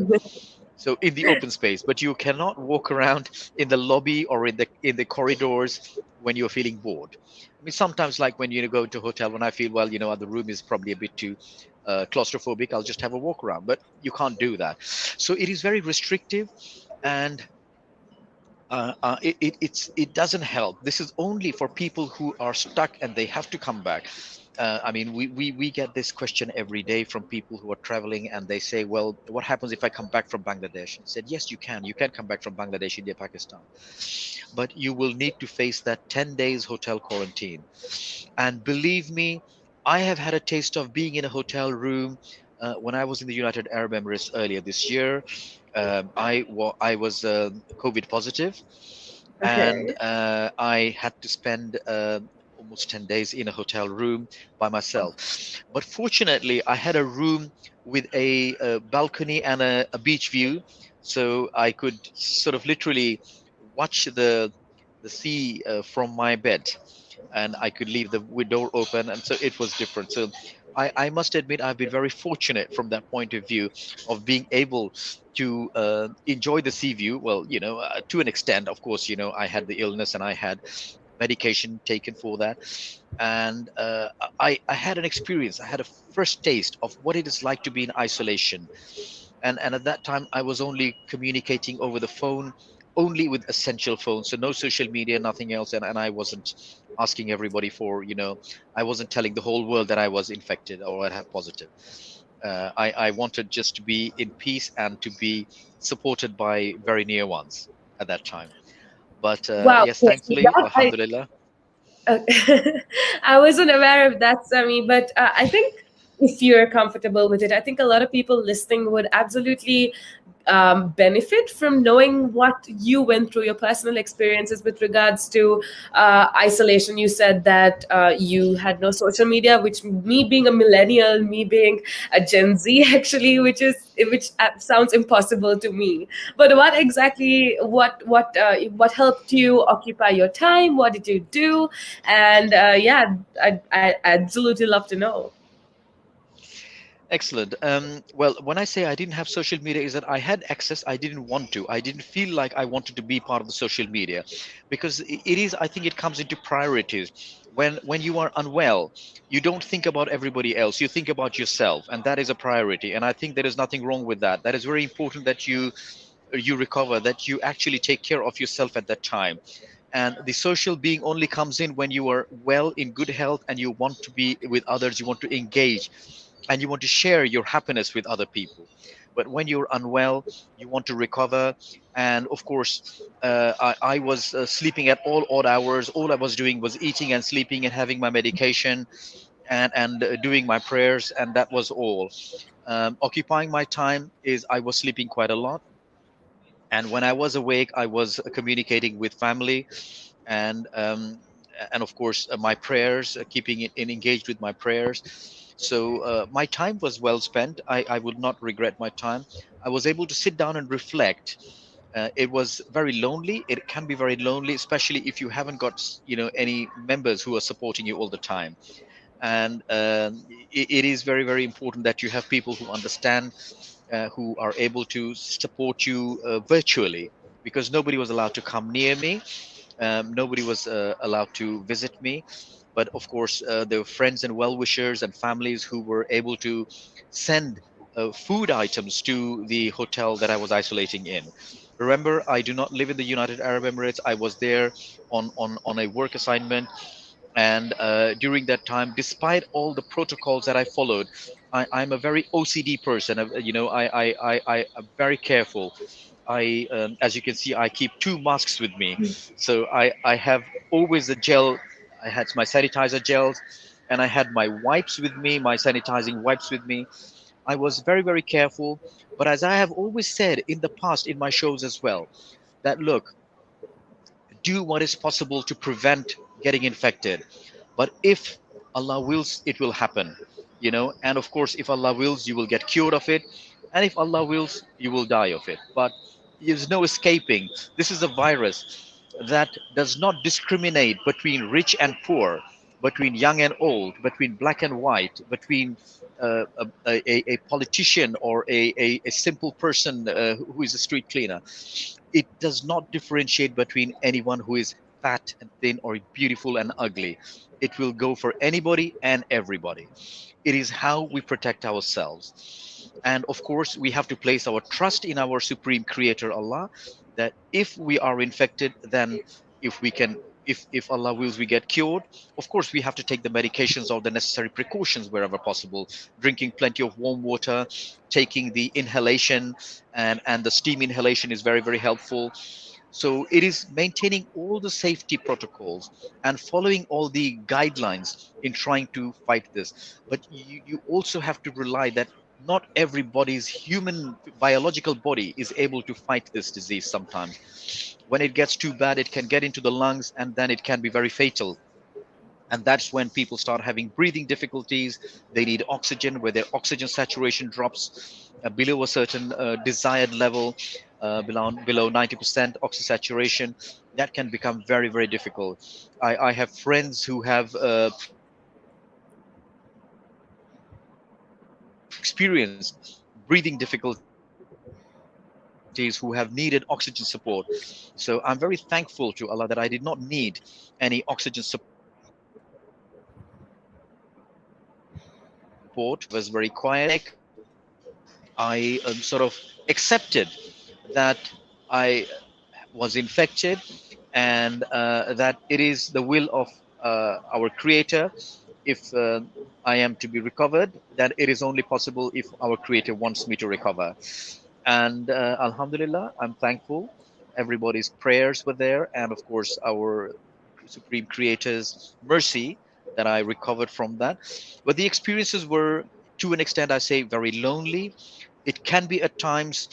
so in the open space, but you cannot walk around in the lobby or in the corridors when you're feeling bored. I mean, sometimes, like when you go to a hotel, when I feel, well, the room is probably a bit too claustrophobic, I'll just have a walk around, but you can't do that. So it is very restrictive, and it doesn't help. This is only for people who are stuck and they have to come back. I mean, we get this question every day from people who are traveling, and they say, well, what happens if I come back from Bangladesh? I said, yes, you can. You can come back from Bangladesh, India, Pakistan, but you will need to face that 10 days hotel quarantine. And believe me, I have had a taste of being in a hotel room when I was in the United Arab Emirates earlier this year. I was COVID positive, and Okay. I had to spend almost 10 days in a hotel room by myself. But fortunately, I had a room with a balcony and a beach view, so I could sort of literally watch the sea from my bed, and I could leave the window open, and so it was different. So I must admit, I've been very fortunate from that point of view of being able to enjoy the sea view. Well, to an extent, of course, I had the illness and I had medication taken for that, and I had an experience. I had a first taste of what it is like to be in isolation, and at that time I was only communicating over the phone only with essential phones, so no social media, nothing else. And I wasn't asking everybody for, I wasn't telling the whole world that I was infected or I have positive. I wanted just to be in peace and to be supported by very near ones at that time. But Wow. yes, Yes, thankfully, that alhamdulillah. uh, I wasn't aware of that, Sami, but I think if you're comfortable with it, I think a lot of people listening would absolutely benefit from knowing what you went through, your personal experiences with regards to isolation. You said that you had no social media, which, me being a millennial, me being a Gen Z, actually, which sounds impossible to me. But what exactly, what helped you occupy your time? What did you do? And yeah, I absolutely love to know. Excellent. Well, when I say I didn't have social media, is that I had access. I didn't want to. I didn't feel like I wanted to be part of the social media, because it is. I think it comes into priorities. When you are unwell, you don't think about everybody else. You think about yourself, and that is a priority. And I think there is nothing wrong with that. That is very important that you recover, that you actually take care of yourself at that time. And the social being only comes in when you are well, in good health, and you want to be with others, you want to engage, and you want to share your happiness with other people. But when you're unwell, you want to recover. And of course, I was sleeping at all odd hours. All I was doing was eating and sleeping and having my medication, and doing my prayers, and that was all. Occupying my time is I was sleeping quite a lot, and when I was awake, I was communicating with family, and of course, my prayers, keeping it in engaged with my prayers. So my time was well spent. I would not regret my time. I was able to sit down and reflect. It was very lonely. It can be very lonely, especially if you haven't got any members who are supporting you all the time. And it is very, very important that you have people who understand, who are able to support you virtually, because nobody was allowed to come near me. Nobody was allowed to visit me. But of course, there were friends and well wishers and families who were able to send food items to the hotel that I was isolating in. Remember, I do not live in the United Arab Emirates. I was there on a work assignment. And during that time, despite all the protocols that I followed, I'm a very OCD person. I'm very careful. As you can see, I keep two masks with me. So I have always a gel. I had my sanitizer gels, and I had my wipes with me, my sanitizing wipes with me. I was very, very careful. But as I have always said in the past in my shows as well, that look, do what is possible to prevent getting infected. But if Allah wills, it will happen. And of course, if Allah wills, you will get cured of it. And if Allah wills, you will die of it. But there's no escaping. This is a virus that does not discriminate between rich and poor, between young and old, between black and white, between a politician or a simple person who is a street cleaner. It does not differentiate between anyone who is fat and thin or beautiful and ugly. It will go for anybody and everybody. It is how we protect ourselves. And of course, we have to place our trust in our supreme creator, Allah, that if we are infected, then if we can, if Allah wills, we get cured. Of course, we have to take the medications or the necessary precautions wherever possible, drinking plenty of warm water, taking the inhalation, and the steam inhalation is very, very helpful. So it is maintaining all the safety protocols and following all the guidelines in trying to fight this. But you also have to rely that not everybody's human biological body is able to fight this disease sometimes. When it gets too bad, it can get into the lungs, and then it can be very fatal. And that's when people start having breathing difficulties. They need oxygen, where their oxygen saturation drops below a certain desired level, below 90% oxygen saturation. That can become very, very difficult. I have friends who have experienced breathing difficulties, who have needed oxygen support. So I'm very thankful to Allah that I did not need any oxygen support at that time. I was very quiet. I sort of accepted that I was was infected, and that it is the will of our Creator if I am to be recovered, that it is only possible if our Creator wants me to recover. And Alhamdulillah, I'm thankful. Everybody's prayers were there, and of course, our Supreme Creator's mercy that I recovered from that. But the experiences were, to an extent, I say, very lonely. It can be at times,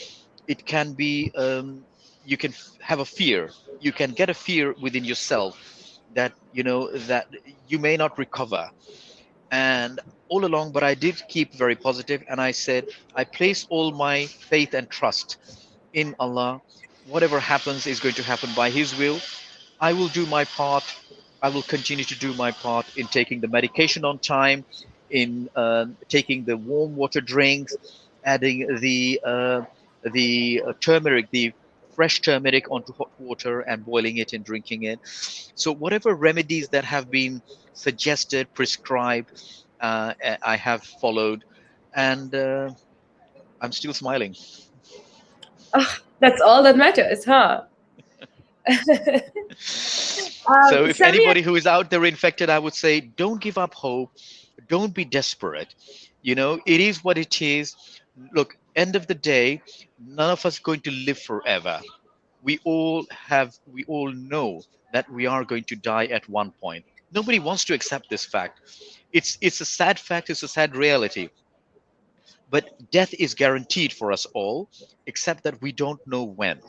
it can be, you can have a fear. You can get a fear within yourself that, that you may not recover. And all along, but I did keep very positive, and I said, I place all my faith and trust in Allah. Whatever happens is going to happen by His will. I will do my part. I will continue to do my part in taking the medication on time, in taking the warm water drinks, adding the turmeric, the fresh turmeric onto hot water and boiling it and drinking it. So whatever remedies that have been suggested, prescribed, I have followed, and I'm still smiling. Ah, that's all that matters, huh? So if Sammy, anybody who is out there infected, I would say, don't give up hope. Don't be desperate. It is what it is. Look, end of the day, none of us going to live forever. We all know that we are going to die at one point. Nobody wants to accept this fact. It's a sad fact, it's a sad reality. But death is guaranteed for us all, except that we don't know when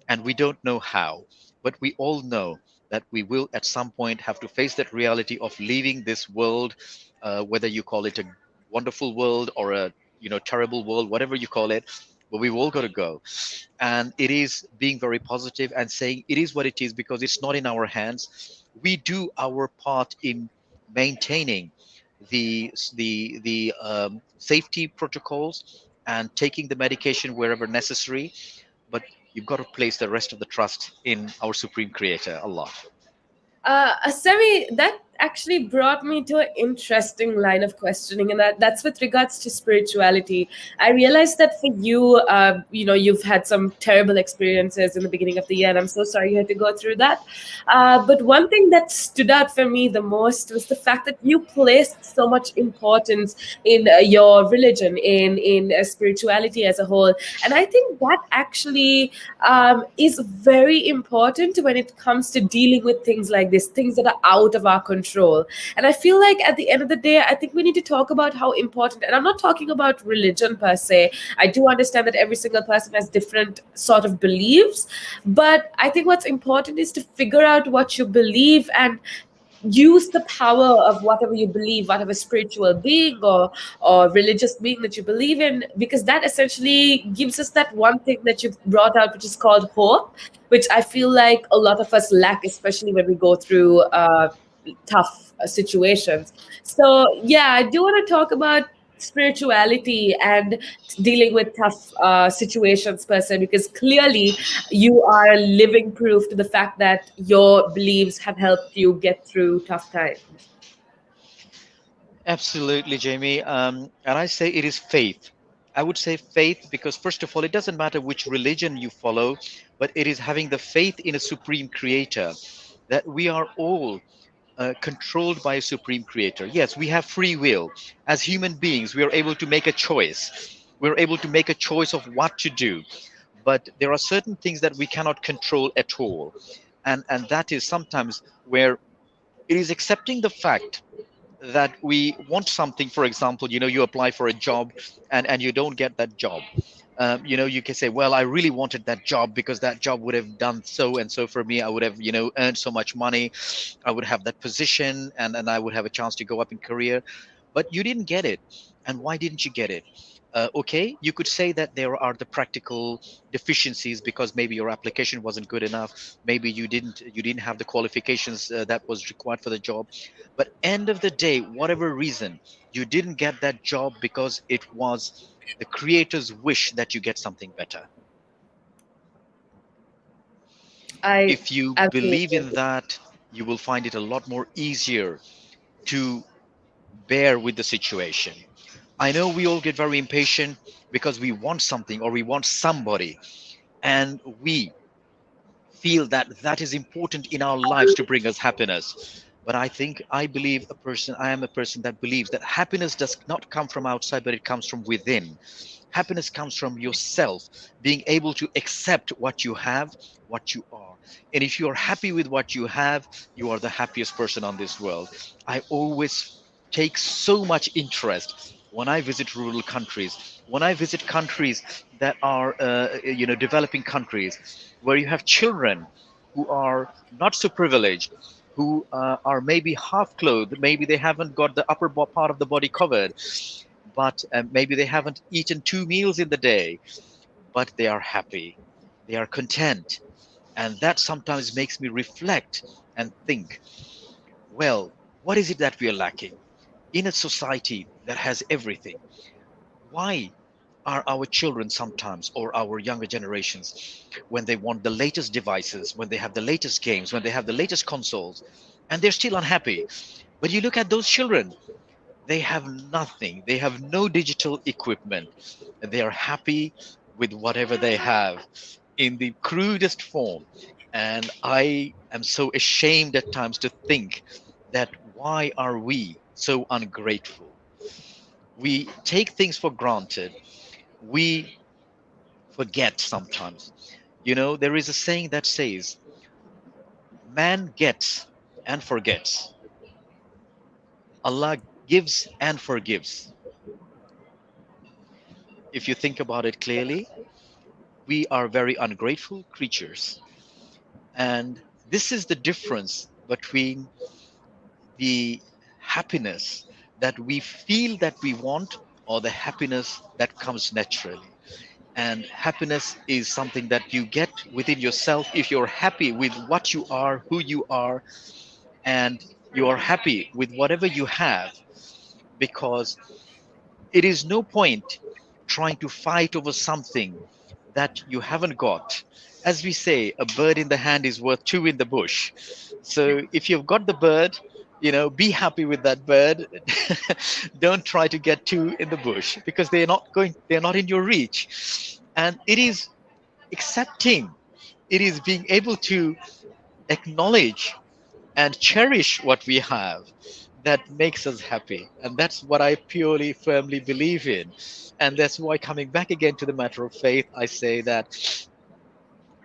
and we don't know how. But we all know that we will at some point have to face that reality of leaving this world, whether you call it a wonderful world or a terrible world, whatever you call it. But we've all got to go, and it is being very positive and saying it is what it is because it's not in our hands. We do our part in maintaining the safety protocols and taking the medication wherever necessary, but you've got to place the rest of the trust in our supreme creator, Allah. Semi, that actually brought me to an interesting line of questioning, and that's with regards to spirituality. I realized that for you, you've had some terrible experiences in the beginning of the year, and I'm so sorry you had to go through that. But one thing that stood out for me the most was the fact that you placed so much importance in your religion, in spirituality as a whole, and I think that actually is very important when it comes to dealing with things like this, things that are out of our control. And I feel like at the end of the day, I think we need to talk about how important, and I'm not talking about religion per se. I do understand that every single person has different sort of beliefs, but I think what's important is to figure out what you believe and use the power of whatever you believe, whatever spiritual being or religious being that you believe in, because that essentially gives us that one thing that you brought out, which is called hope, which I feel like a lot of us lack, especially when we go through tough situations. So yeah, I do want to talk about spirituality and dealing with tough situations per se, because clearly you are living proof to the fact that your beliefs have helped you get through tough times. Absolutely, Jamie. And I say it is faith. I would say faith because, first of all, it doesn't matter which religion you follow, but it is having the faith in a supreme creator, that we are all controlled by a supreme creator. Yes, we have free will. As human beings, we are able to make a choice. We're able to make a choice of what to do. But there are certain things that we cannot control at all. And that is sometimes where it is accepting the fact that we want something. For example, you apply for a job, and you don't get that job. You can say, well, I really wanted that job because that job would have done so and so for me. I would have earned so much money. I would have that position, and I would have a chance to go up in career. But you didn't get it. And why didn't you get it? Okay, you could say that there are the practical deficiencies because maybe your application wasn't good enough. Maybe you didn't have the qualifications that was required for the job. But end of the day, whatever reason, you didn't get that job because it was the creator's wish that you get something better. I If you believe absolutely in agree. that, you will find it a lot more easier to bear with the situation. I know we all get very impatient because we want something or we want somebody, and we feel that that is important in our lives to bring us happiness. But I am a person that believes that happiness does not come from outside, but it comes from within. Happiness comes from yourself, being able to accept what you have, what you are. And if you are happy with what you have, you are the happiest person on this world. I always take so much interest when I visit rural countries, when I visit countries that are, developing countries, where you have children who are not so privileged, who are maybe half clothed, maybe they haven't got the part of the body covered, but maybe they haven't eaten 2 meals in the day, but they are happy, they are content. And that sometimes makes me reflect and think, well, what is it that we are lacking? In a society that has everything, why are our children sometimes, or our younger generations, when they want the latest devices, when they have the latest games, when they have the latest consoles, and they're still unhappy? But you look at those children, they have nothing, they have no digital equipment, and they are happy with whatever they have in the crudest form. And I am so ashamed at times to think that why are we so ungrateful? We take things for granted. We forget sometimes. There is a saying that says, man gets and forgets, Allah gives and forgives. If you think about it clearly, we are very ungrateful creatures. And this is the difference between the happiness that we feel that we want, or the happiness that comes naturally. And happiness is something that you get within yourself if you're happy with what you are, who you are, and you are happy with whatever you have, because it is no point trying to fight over something that you haven't got. As we say, a bird in the hand is worth two in the bush. So if you've got the bird, be happy with that bird. Don't try to get two in the bush, because they're not in your reach. And it is accepting, it is being able to acknowledge and cherish what we have that makes us happy. And that's what I purely firmly believe in. And that's why, coming back again to the matter of faith, I say that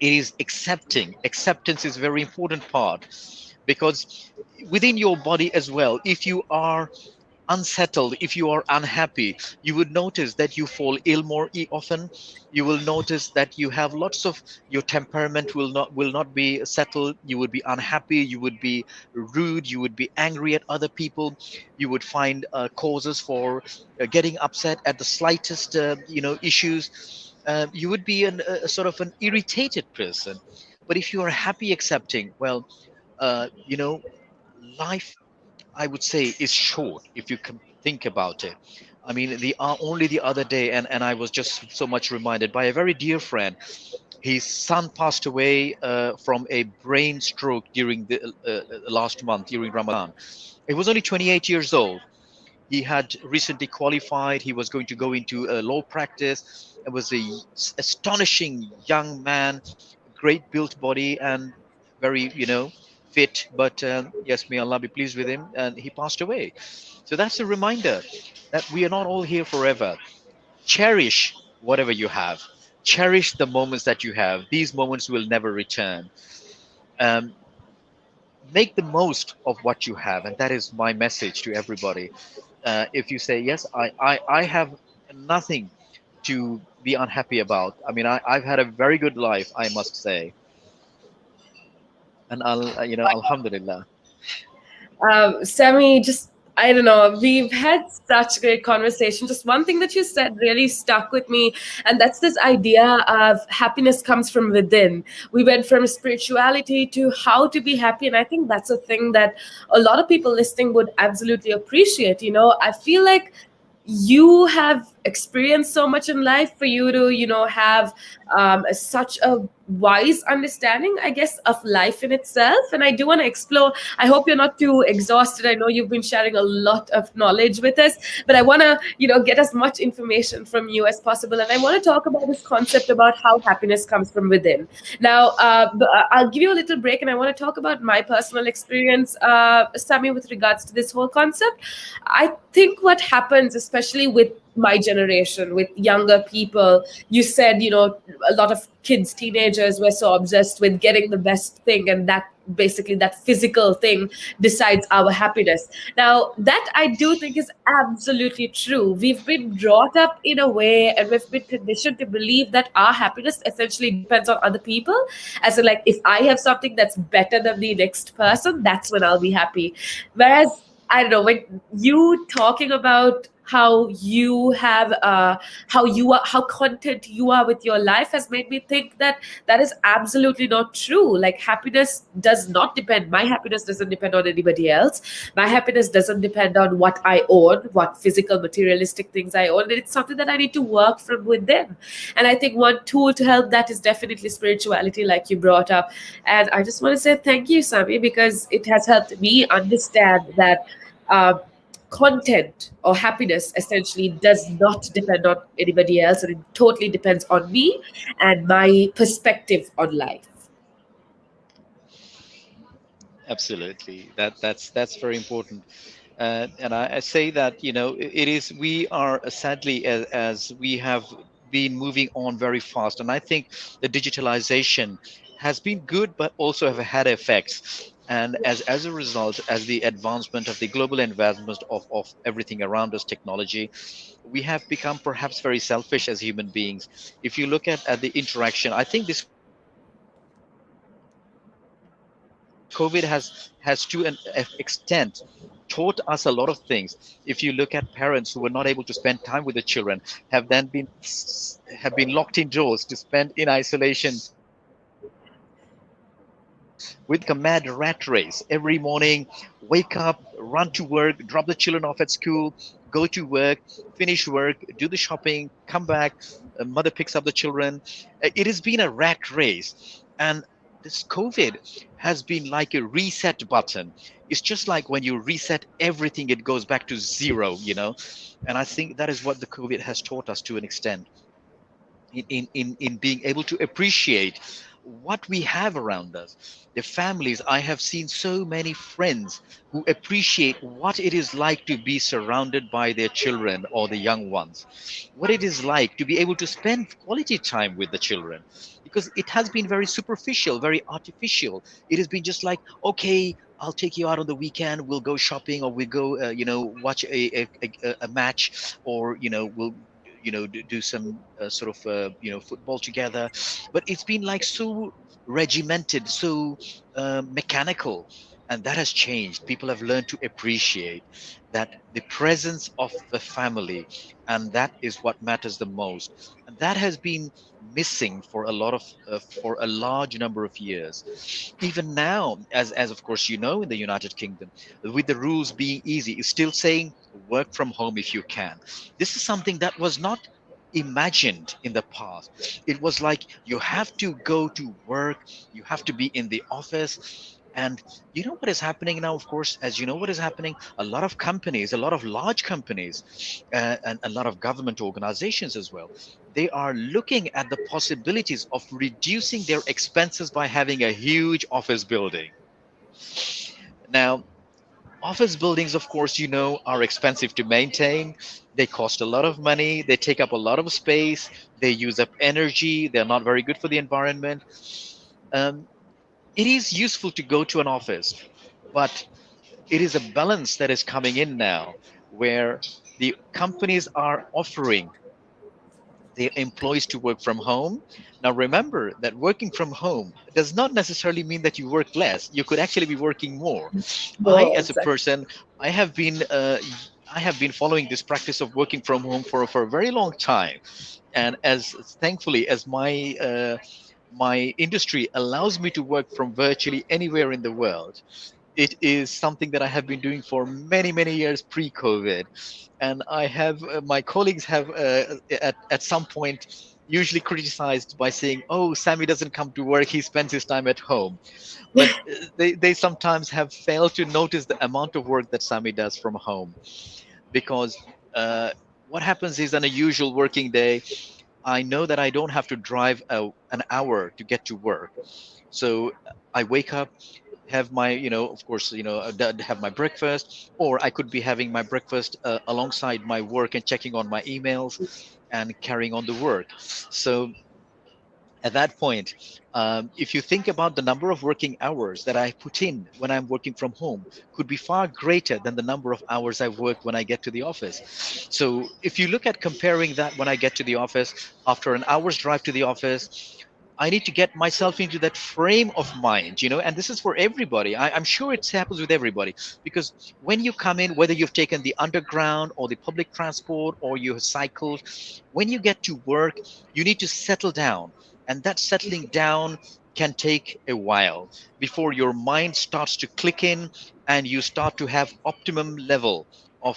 it is accepting. Acceptance is a very important part, because within your body as well, if you are unsettled, if you are unhappy, you would notice that you fall ill more often. You will notice that you have lots of, your temperament will not be settled. You would be unhappy, you would be rude, you would be angry at other people. You would find causes for getting upset at the slightest issues. You would be a sort of an irritated person. But if you are happy, accepting, well, life, I would say, is short if you can think about it. I mean, only the other day, and I was just so much reminded by a very dear friend. His son passed away from a brain stroke during the last month, during Ramadan. He was only 28 years old. He had recently qualified. He was going to go into law practice. It was a astonishing young man, great built body, and very, fit. But yes, may Allah be pleased with him. And he passed away. So that's a reminder that we are not all here forever. Cherish whatever you have. Cherish the moments that you have. These moments will never return. Um, make the most of what you have, and that is my message to everybody. If you say, yes, I have nothing to be unhappy about. I mean, I've had a very good life, I must say. And Alhamdulillah. Sammy, just, I don't know, we've had such great conversation. Just one thing that you said really stuck with me, and that's this idea of happiness comes from within. We went from spirituality to how to be happy, and I think that's a thing that a lot of people listening would absolutely appreciate. I feel like you have experienced so much in life for you to, have such a wise understanding, I guess, of life in itself. And I do want to explore. I hope you're not too exhausted. I know you've been sharing a lot of knowledge with us, but I want to, get as much information from you as possible. And I want to talk about this concept about how happiness comes from within. Now, I'll give you a little break, and I want to talk about my personal experience, Sammy, with regards to this whole concept. I think what happens, especially with my generation, with younger people, you said, a lot of kids, teenagers were so obsessed with getting the best thing, and that basically that physical thing decides our happiness. Now, that I do think is absolutely true. We've been brought up in a way, and we've been conditioned to believe that our happiness essentially depends on other people. As in, like, if I have something that's better than the next person, that's when I'll be happy. Whereas, I don't know, when you talking about how you have how you are, how content you are with your life, has made me think that that is absolutely not true. Like, happiness does not depend, my happiness doesn't depend on anybody else. My happiness doesn't depend on what I own, what physical materialistic things I own. It's something that I need to work from within. And I think one tool to help that is definitely spirituality, like you brought up. And I just want to say thank you, Sami, because it has helped me understand that uh, content or happiness essentially does not depend on anybody else, and it totally depends on me and my perspective on life. Absolutely. That's very important. And I say that, it is, we are sadly, as we have been moving on very fast. And I think the digitalization has been good, but also have had effects. And as a result, as the advancement of the global advancement of everything around us, technology, we have become perhaps very selfish as human beings. If you look at the interaction, I think this COVID has to an extent taught us a lot of things. If you look at parents who were not able to spend time with the children, have been locked indoors to spend in isolation with a mad rat race every morning. Wake up, run to work, drop the children off at school, go to work, finish work, do the shopping, come back, mother picks up the children. It has been a rat race. And this COVID has been like a reset button. It's just like when you reset everything, it goes back to zero. And I think that is what the COVID has taught us to an extent, in being able to appreciate what we have around us, the families. I have seen so many friends who appreciate what it is like to be surrounded by their children or the young ones, what it is like to be able to spend quality time with the children, because it has been very superficial, very artificial. It has been just like, okay, I'll take you out on the weekend, we'll go shopping, or we'll go watch a match, or we'll do some sort of football together. But it's been like so regimented, so mechanical, and that has changed. People have learned to appreciate that the presence of the family, and that is what matters the most. And that has been missing for for a large number of years. Even now, as of course in the United Kingdom, with the rules being easy, is still saying work from home if you can. This is something that was not imagined in the past. It was like you have to go to work, you have to be in the office. And you know what is happening now, of course, as you know what is happening, a lot of companies, a lot of large companies, and a lot of government organizations as well, they are looking at the possibilities of reducing their expenses by having a huge office building. Now, office buildings, of course, are expensive to maintain. They cost a lot of money. They take up a lot of space. They use up energy. They're not very good for the environment. Um, it is useful to go to an office, but it is a balance that is coming in now, where the companies are offering their employees to work from home. Now, remember that working from home does not necessarily mean that you work less. You could actually be working more. I, Oh, as a exactly. person, I have been following this practice of working from home for a very long time, and as thankfully as my industry allows me to work from virtually anywhere in the world, it is something that I have been doing for many, many years pre-COVID. And I have my colleagues have at some point usually criticized by saying, "Oh, Sammy doesn't come to work; he spends his time at home." But they sometimes have failed to notice the amount of work that Sammy does from home, because uh, what happens is on a usual working day, I know that I don't have to drive an hour to get to work. So I wake up, have my, of course, have my breakfast, or I could be having my breakfast alongside my work and checking on my emails and carrying on the work. So at that point, if you think about the number of working hours that I put in when I'm working from home, could be far greater than the number of hours I've worked when I get to the office. So if you look at comparing that, when I get to the office, after an hour's drive to the office, I need to get myself into that frame of mind, and this is for everybody. I'm sure it happens with everybody, because when you come in, whether you've taken the underground or the public transport or you have cycled, when you get to work, you need to settle down. And that settling down can take a while before your mind starts to click in and you start to have optimum level of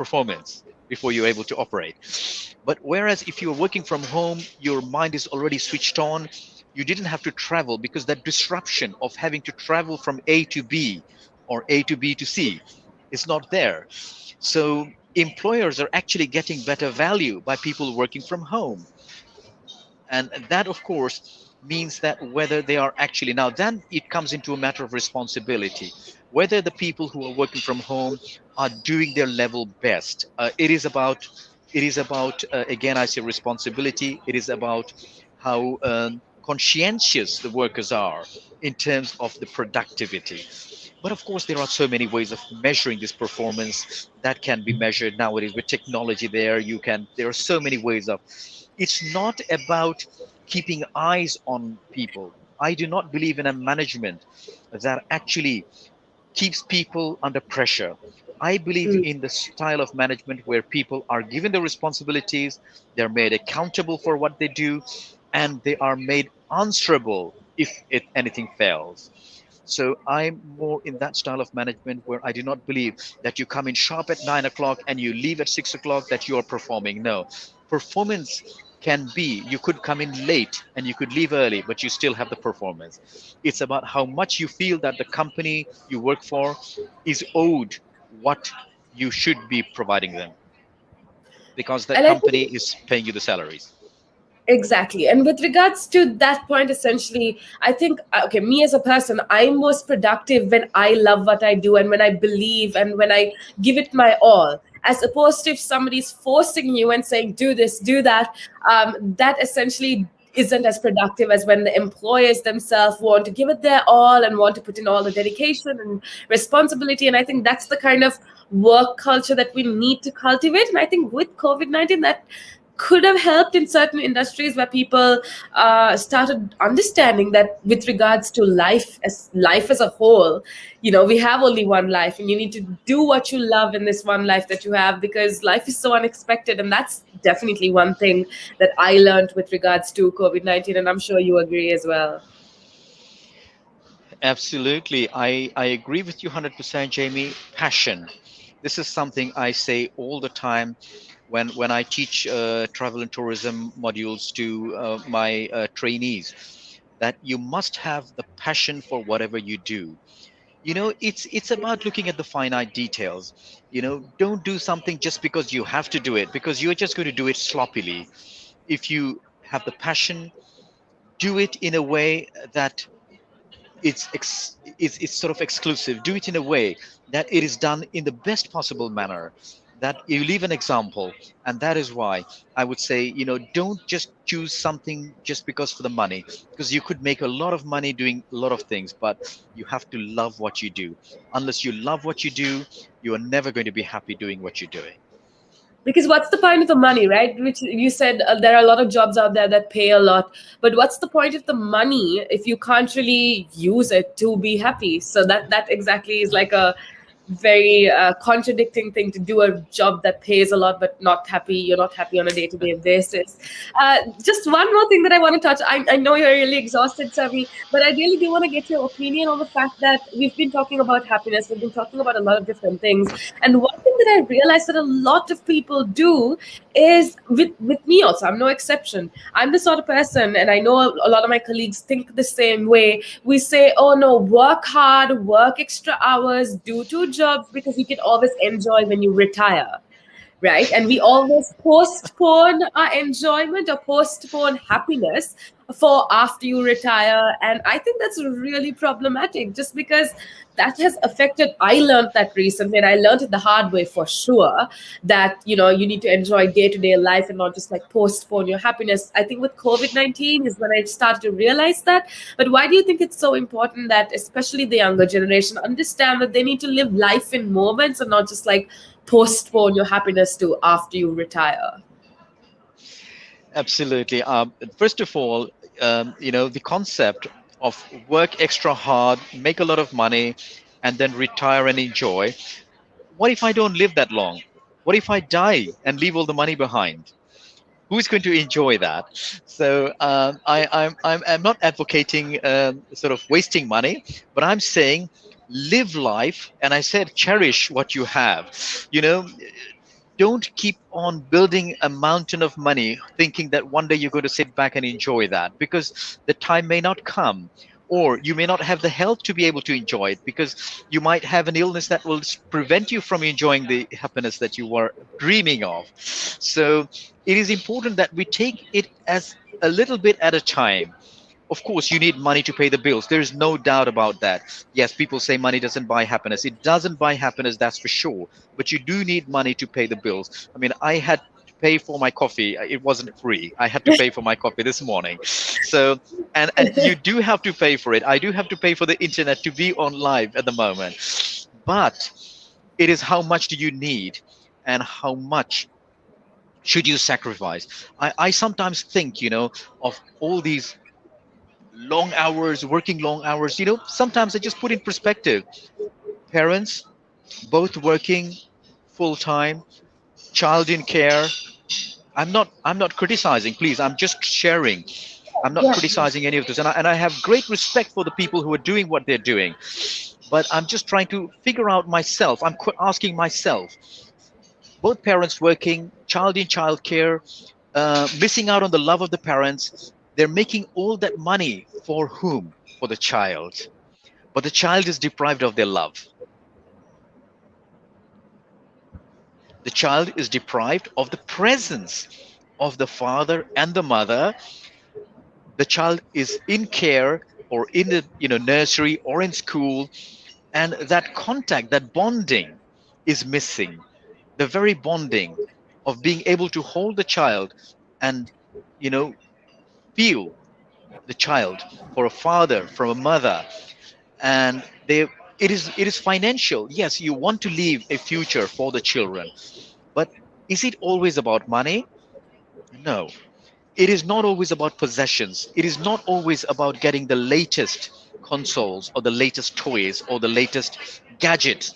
performance before you're able to operate. But whereas if you're working from home, your mind is already switched on. You didn't have to travel, because that disruption of having to travel from A to B or A to B to C is not there. So employers are actually getting better value by people working from home. And that, of course, means that whether they are actually, now then it comes into a matter of responsibility, whether the people who are working from home are doing their level best. It is about again, I say, responsibility. It is about how conscientious the workers are in terms of the productivity. But of course, there are so many ways of measuring this performance that can be measured nowadays with technology. There are so many ways of, it's not about keeping eyes on people. I do not believe in a management that actually keeps people under pressure. I believe Mm. in the style of management where people are given the responsibilities, they're made accountable for what they do, and they are made answerable if anything fails. So I'm more in that style of management where I do not believe that you come in sharp at 9 o'clock and you leave at 6 o'clock, that you are performing. No, performance can be, you could come in late and you could leave early, but you still have the performance. It's about how much you feel that the company you work for is owed what you should be providing them, because that And I company think is paying you the salaries. exactly. And with regards to that point, essentially, I think, okay, me as a person, I'm most productive when I love what I do and when I believe and when I give it my all. As opposed to if somebody's forcing you and saying, do this, do that, that essentially isn't as productive as when the employers themselves want to give it their all and want to put in all the dedication and responsibility. And I think that's the kind of work culture that we need to cultivate. And I think with COVID-19, that could have helped in certain industries where people started understanding that with regards to life as a whole, we have only one life and you need to do what you love in this one life that you have, because life is so unexpected. And that's definitely one thing that I learned with regards to COVID-19, and I'm sure you agree as well. Absolutely. I agree with you 100%, Jamie. Passion. This is something I say all the time when I teach travel and tourism modules to my trainees, that you must have the passion for whatever you do. It's about looking at the finite details. Don't do something just because you have to do it, because you're just going to do it sloppily. If you have the passion, do it in a way that it's sort of exclusive. Do it in a way that it is done in the best possible manner, that you leave an example. And that is why I would say, don't just choose something just because for the money, because you could make a lot of money doing a lot of things, but you have to love what you do. Unless you love what you do, you are never going to be happy doing what you're doing. Because what's the point of the money, right? Which you said, there are a lot of jobs out there that pay a lot, but what's the point of the money if you can't really use it to be happy? So that exactly is like a very contradicting thing to do a job that pays a lot but not happy. You're not happy on a day-to-day basis. Just one more thing that I want to touch. I know you're really exhausted, Savi, but I really do want to get your opinion on the fact that we've been talking about happiness. We've been talking about a lot of different things, and one thing that I realized that a lot of people do is with me also. I'm no exception. I'm the sort of person, and I know a lot of my colleagues think the same way. We say, oh no, work hard, work extra hours, do two jobs because you can always enjoy when you retire, right? And we always postpone our enjoyment or postpone happiness for after you retire. And I think that's really problematic just because that has affected. I learned that recently, and I learned it the hard way for sure, that you need to enjoy day-to-day life and not just like postpone your happiness. I think with COVID-19 is when I started to realize that. But why do you think it's so important that especially the younger generation understand that they need to live life in moments and not just like postpone your happiness to after you retire? Absolutely. First of all, the concept of work extra hard, make a lot of money, and then retire and enjoy. What if I don't live that long? What if I die and leave all the money behind? Who's going to enjoy that? So I'm not advocating sort of wasting money, but I'm saying live life, and I said cherish what you have. You know, don't keep on building a mountain of money thinking that one day you're going to sit back and enjoy that, because the time may not come, or you may not have the health to be able to enjoy it, because you might have an illness that will prevent you from enjoying the happiness that you were dreaming of. So it is important that we take it as a little bit at a time. Of course, you need money to pay the bills. There's no doubt about that. Yes, people say money doesn't buy happiness. It doesn't buy happiness, that's for sure. But you do need money to pay the bills. I mean, I had to pay for my coffee. It wasn't free. I had to pay for my coffee this morning. So, and you do have to pay for it. I do have to pay for the internet to be on live at the moment. But it is how much do you need, and how much should you sacrifice? I sometimes think, of all these long hours, working long hours. Sometimes I just put in perspective. Parents, both working full time, child in care. I'm not criticizing, please. I'm just sharing. I'm not Yeah. criticizing any of this. And I have great respect for the people who are doing what they're doing. But I'm just trying to figure out myself. I'm asking myself, both parents working, child in child care, missing out on the love of the parents. They're making all that money for whom? For the child. But the child is deprived of their love. The child is deprived of the presence of the father and the mother. The child is in care, or in the nursery, or in school, and that contact, that bonding is missing. The very bonding of being able to hold the child and you know feel the child for a father, from a mother. And it is financial. Yes, you want to leave a future for the children, but is it always about money? No. It is not always about possessions. It is not always about getting the latest consoles, or the latest toys, or the latest gadgets.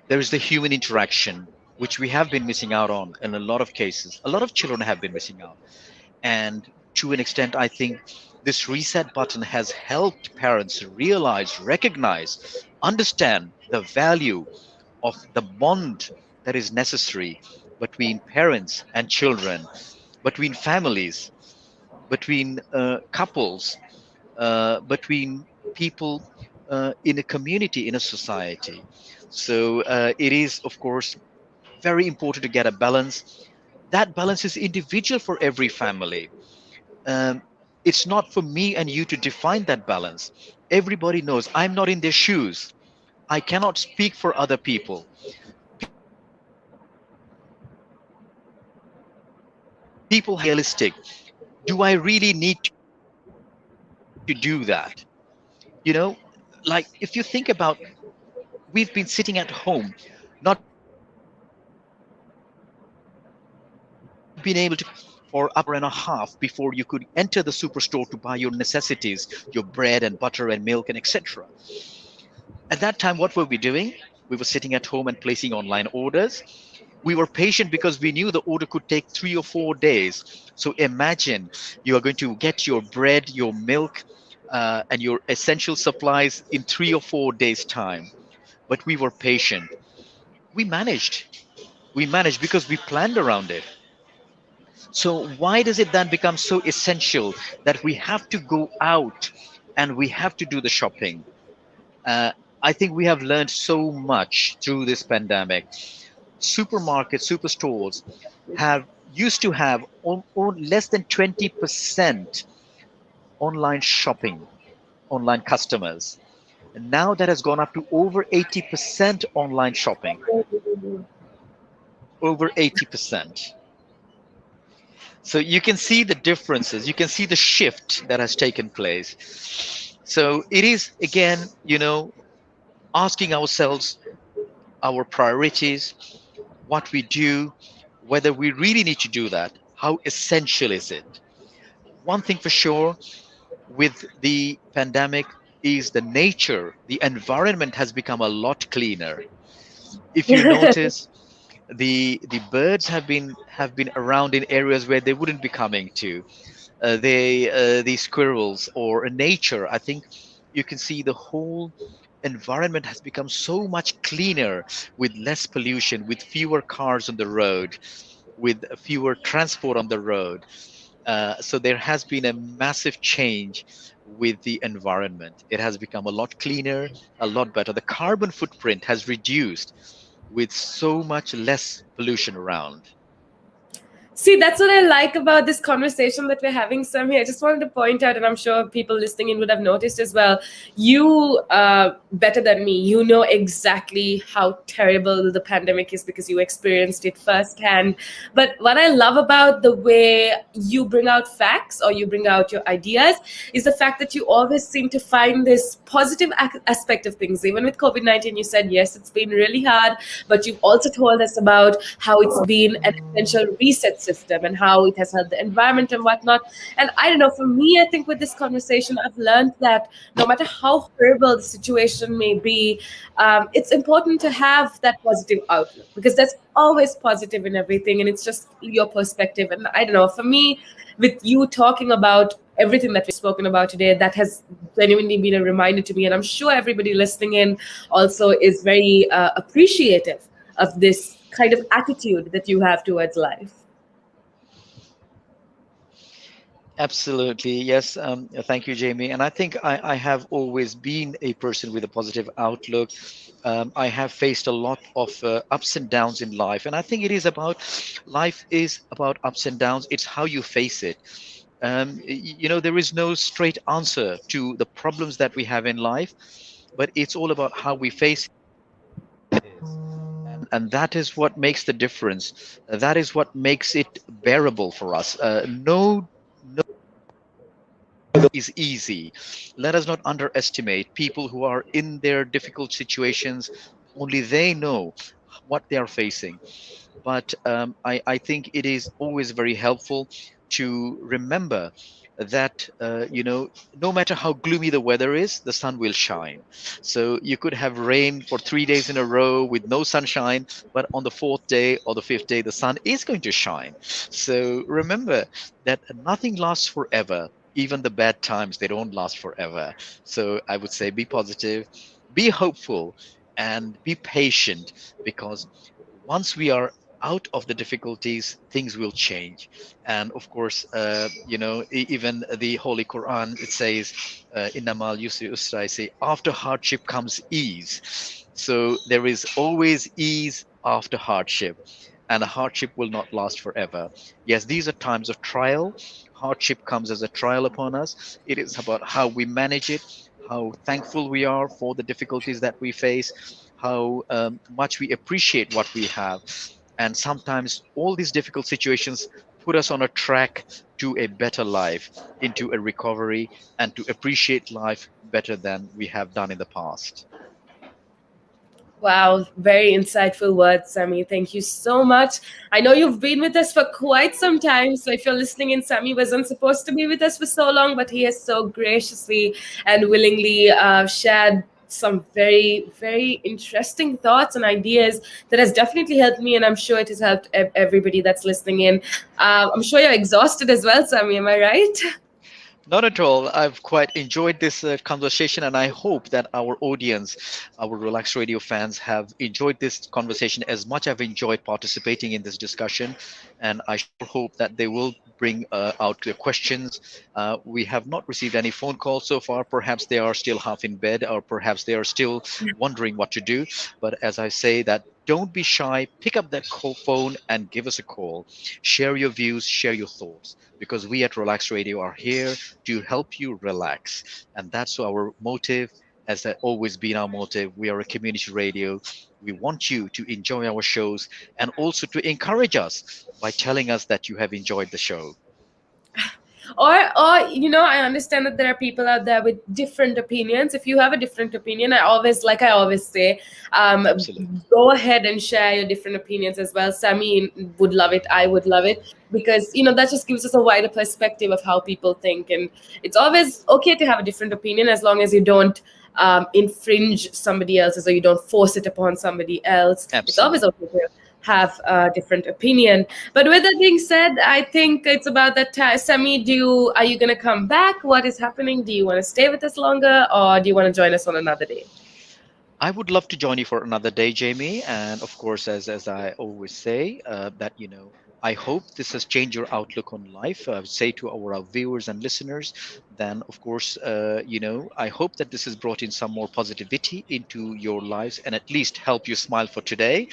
There is the human interaction, which we have been missing out on in a lot of cases. A lot of children have been missing out. And to an extent, I think this reset button has helped parents realize, recognize, understand the value of the bond that is necessary between parents and children, between families, between couples, between people in a community, in a society. So it is, of course, very important to get a balance. That balance is individual for every family. um, it's not for me and you to define that balance. Everybody knows I'm not in their shoes. I cannot speak for other people. People have their own experiences. But people have to be realistic. Do I really need to do that? You know, like if you think about, we've been sitting at home, not being able to go out, not being able to for up to an hour and a half before you could enter the superstore to buy your necessities, your bread and butter and milk and etc. At that time, what were we doing? We were sitting at home and placing online orders. We were patient because we knew the order could take 3 or 4 days. So imagine you are going to get your bread, your milk, and your essential supplies in 3 or 4 days' time. But we were patient. We managed. We managed because we planned around it. So why does it then become so essential that we have to go out and we have to do the shopping? Uh, I think we have learned so much through this pandemic. Supermarkets, superstores have used to have on less than 20% online shopping, online customers. And now that has gone up to over 80% online shopping, over 80%. So you can see the differences, you can see the shift that has taken place. So it is, again, asking ourselves our priorities, what we do, whether we really need to do that, how essential is it? One thing for sure with the pandemic is the nature, the environment has become a lot cleaner. If you notice, the birds have been around in areas where they wouldn't be coming to. The squirrels or nature, I think you can see the whole environment has become so much cleaner, with less pollution, with fewer cars on the road, with fewer transport on the road. So there has been a massive change with the environment. It has become a lot cleaner, a lot better. The carbon footprint has reduced with so much less pollution around. See, that's what I like about this conversation that we're having, Sammy. I just wanted to point out, and I'm sure people listening in would have noticed as well. You, better than me, you know exactly how terrible the pandemic is because you experienced it firsthand. But what I love about the way you bring out facts or you bring out your ideas is the fact that you always seem to find this positive aspect of things. Even with COVID-19, you said, yes, it's been really hard, but you've also told us about how it's been an essential reset system and how it has helped the environment and whatnot. And I don't know, for me, I think with this conversation, I've learned that no matter how horrible the situation may be, it's important to have that positive outlook because there's always positive in everything, and it's just your perspective. And I don't know, for me, with you talking about everything that we've spoken about today, that has genuinely been a reminder to me, and I'm sure everybody listening in also is very appreciative of this kind of attitude that you have towards life. Absolutely. Yes. Thank you, Jamie. And I think I have always been a person with a positive outlook. I have faced a lot of ups and downs in life. And I think life is about ups and downs. It's how you face it. There is no straight answer to the problems that we have in life, but it's all about how we face it. And that is what makes the difference. That is what makes it bearable for us. No is easy. Let us not underestimate people who are in their difficult situations. Only they know what they are facing. But I think it is always very helpful to remember that no matter how gloomy the weather is, the sun will shine. So you could have rain for 3 days in a row with no sunshine, but on the fourth day or the fifth day, the sun is going to shine. So remember that nothing lasts forever. Even the bad times, they don't last forever. So I would say be positive, be hopeful, and be patient, because once we are out of the difficulties, things will change. And of course, even the Holy Quran, it says, "Innamal yusri usra," I say, after hardship comes ease. So there is always ease after hardship, and a hardship will not last forever. Yes, these are times of trial. Hardship comes as a trial upon us. It is about how we manage it, how thankful we are for the difficulties that we face, how much we appreciate what we have. And sometimes all these difficult situations put us on a track to a better life, into a recovery, and to appreciate life better than we have done in the past. Wow, very insightful words, Sammy. Thank you so much. I know you've been with us for quite some time. So if you're listening in, Sammy wasn't supposed to be with us for so long, but he has so graciously and willingly shared some very, very interesting thoughts and ideas that has definitely helped me, and I'm sure it has helped everybody that's listening in. I'm sure you're exhausted as well, Sammy. Am I right? Not at all. I've quite enjoyed this conversation, and I hope that our audience, our Relax Radio fans, have enjoyed this conversation as much as I've enjoyed participating in this discussion. And I sure hope that they will bring out their questions. We have not received any phone calls so far. Perhaps they are still half in bed, or perhaps they are still wondering what to do. But as I say, that don't be shy. Pick up that phone and give us a call. Share your views, share your thoughts, because we at Relax Radio are here to help you relax. And that's our motive, has that always been our motive. We are a community radio. We want you to enjoy our shows and also to encourage us by telling us that you have enjoyed the show. Or I understand that there are people out there with different opinions. If you have a different opinion, I always say, Absolutely. go ahead and share your different opinions as well. Sammy would love it, I would love it, because that just gives us a wider perspective of how people think. And it's always okay to have a different opinion, as long as you don't infringe somebody else's, or you don't force it upon somebody else. It's always Absolutely. okay to have a different opinion. But with that being said, I think it's about that time. Sami, are you going to come back? What is happening? Do you want to stay with us longer, or do you want to join us on another day? I would love to join you for another day, Jamie. And of course, as I always say, that I hope this has changed your outlook on life. I would say to our viewers and listeners, then of course, I hope that this has brought in some more positivity into your lives and at least help you smile for today.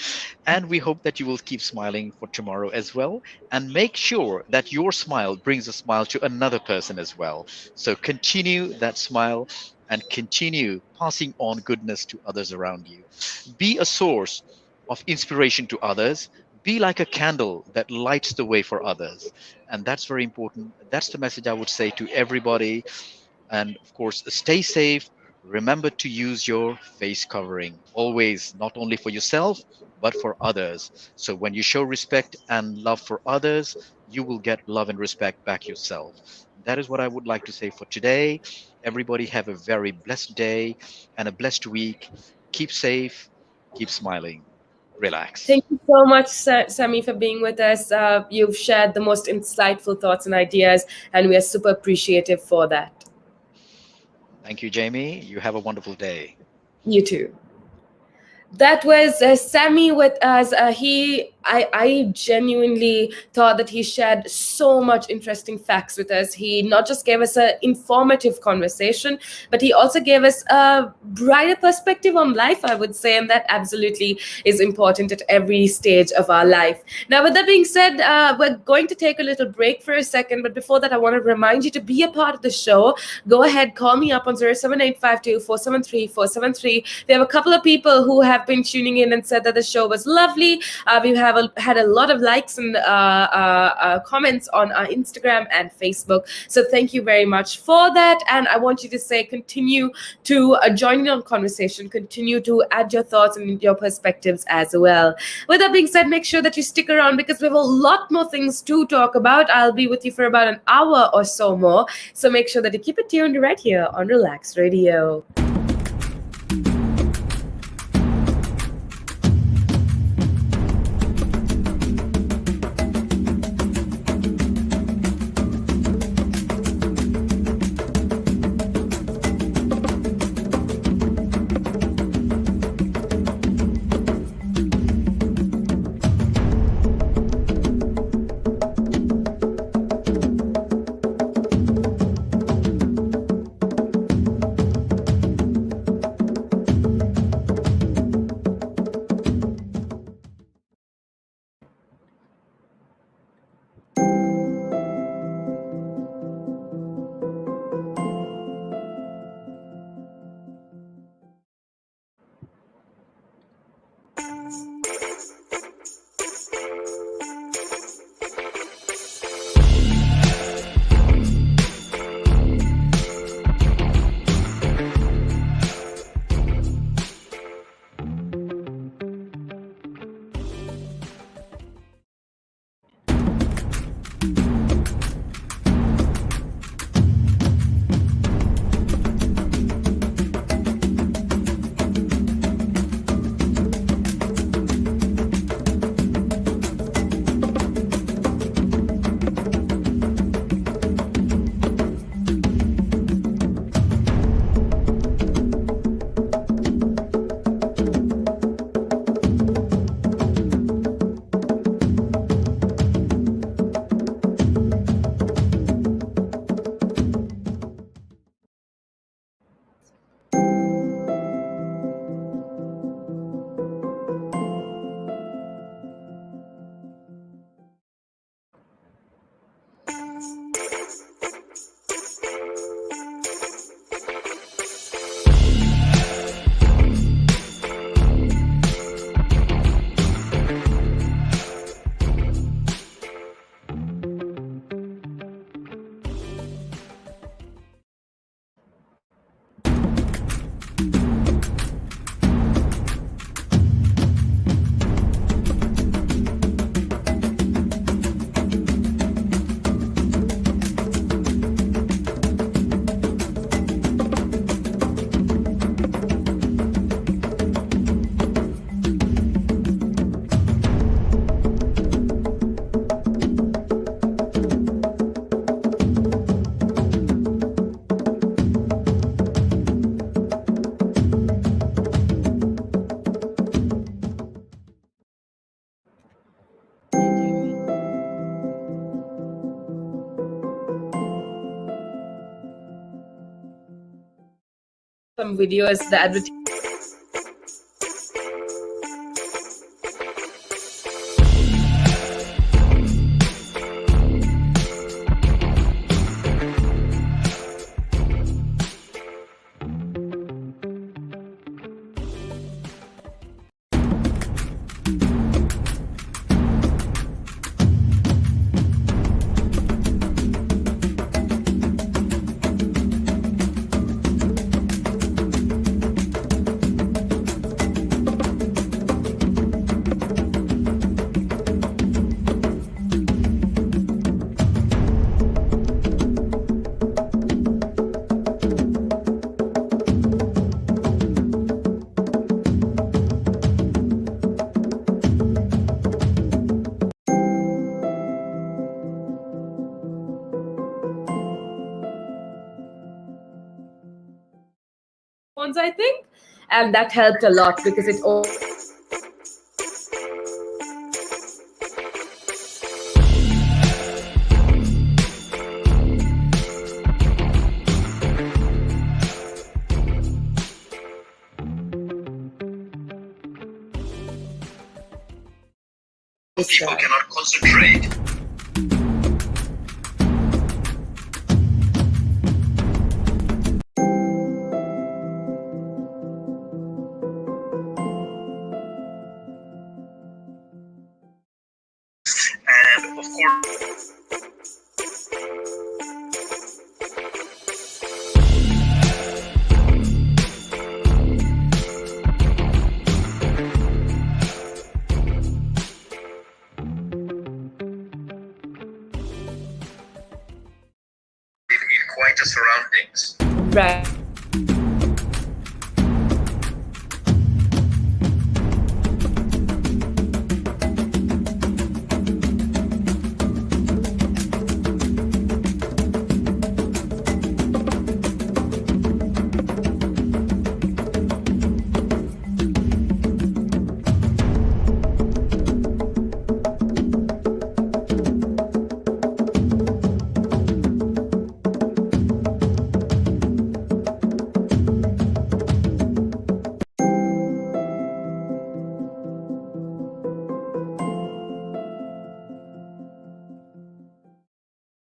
And we hope that you will keep smiling for tomorrow as well. And make sure that your smile brings a smile to another person as well. So continue that smile and continue passing on goodness to others around you. Be a source of inspiration to others. Be like a candle that lights the way for others. And that's very important. That's the message I would say to everybody. And of course, stay safe. Remember to use your face covering always, not only for yourself, but for others. So when you show respect and love for others, you will get love and respect back yourself. That is what I would like to say for today. Everybody have a very blessed day and a blessed week. Keep safe, keep smiling, relax. Thank you so much, Sami, for being with us. You've shared the most insightful thoughts and ideas, and we are super appreciative for that. Thank you, Jamie. You have a wonderful day. You too. That was Sammy with us. I genuinely thought that he shared so much interesting facts with us. He not just gave us an informative conversation, but he also gave us a brighter perspective on life, I would say, and that absolutely is important at every stage of our life. Now, with that being said, we're going to take a little break for a second, but before that, I want to remind you to be a part of the show. Go ahead, call me up on 07852 We have a couple of people who have been tuning in and said that the show was lovely. We have had a lot of likes and comments on our Instagram and Facebook. So thank you very much for that. And I want you to say, continue to join in on conversation, continue to add your thoughts and your perspectives as well. With that being said, make sure that you stick around, because we have a lot more things to talk about. I'll be with you for about an hour or so more. So make sure that you keep it tuned right here on Relax Radio. some videos, the advertisement. I think, and that helped a lot because it all people cannot concentrate. And of course, in quieter surroundings. right.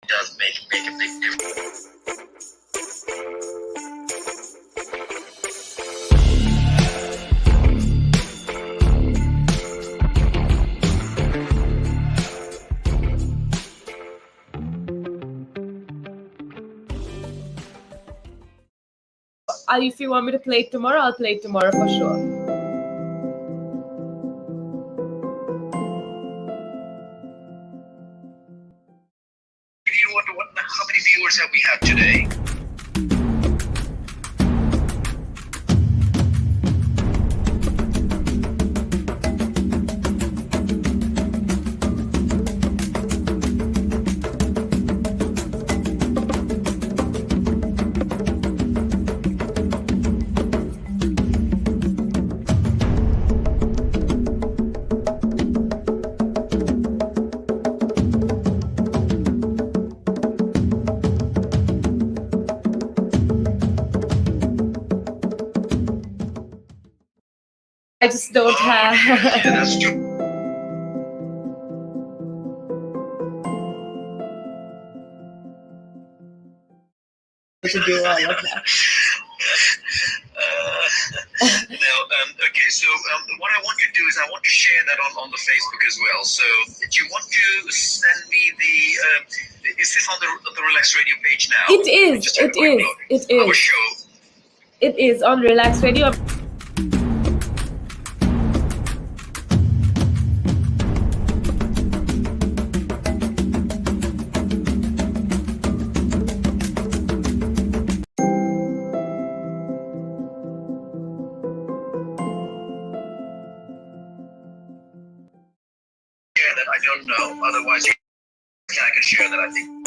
Does make a big difference. If you want me to play it tomorrow, I'll play it tomorrow for sure. You wonder how many viewers have we had today? I just don't Yeah, have. that's true. To do all of that. Okay, so what I want you to do is I want to share that on the Facebook as well. So do you want to send me the, is this on the Relax Radio page now? It is. Just have a It quick is. look. It Our is. show. It is on Relaks Radio. Share that, I don't know. Otherwise, I can share that, I think.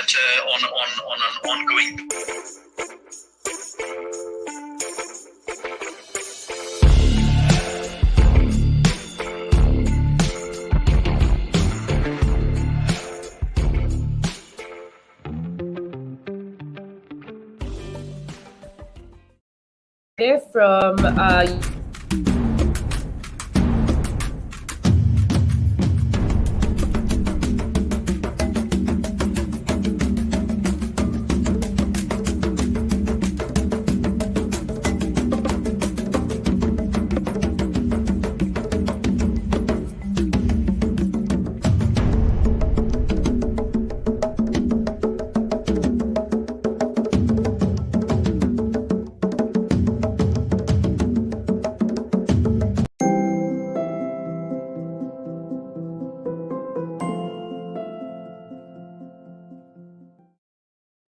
that on an ongoing. From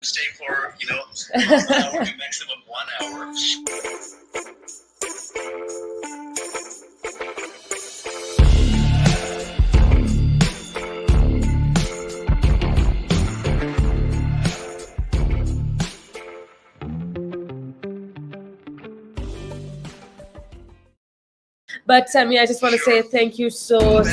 Stay for half an hour to maximum 1 hour. But Sammy, I just want to say thank you so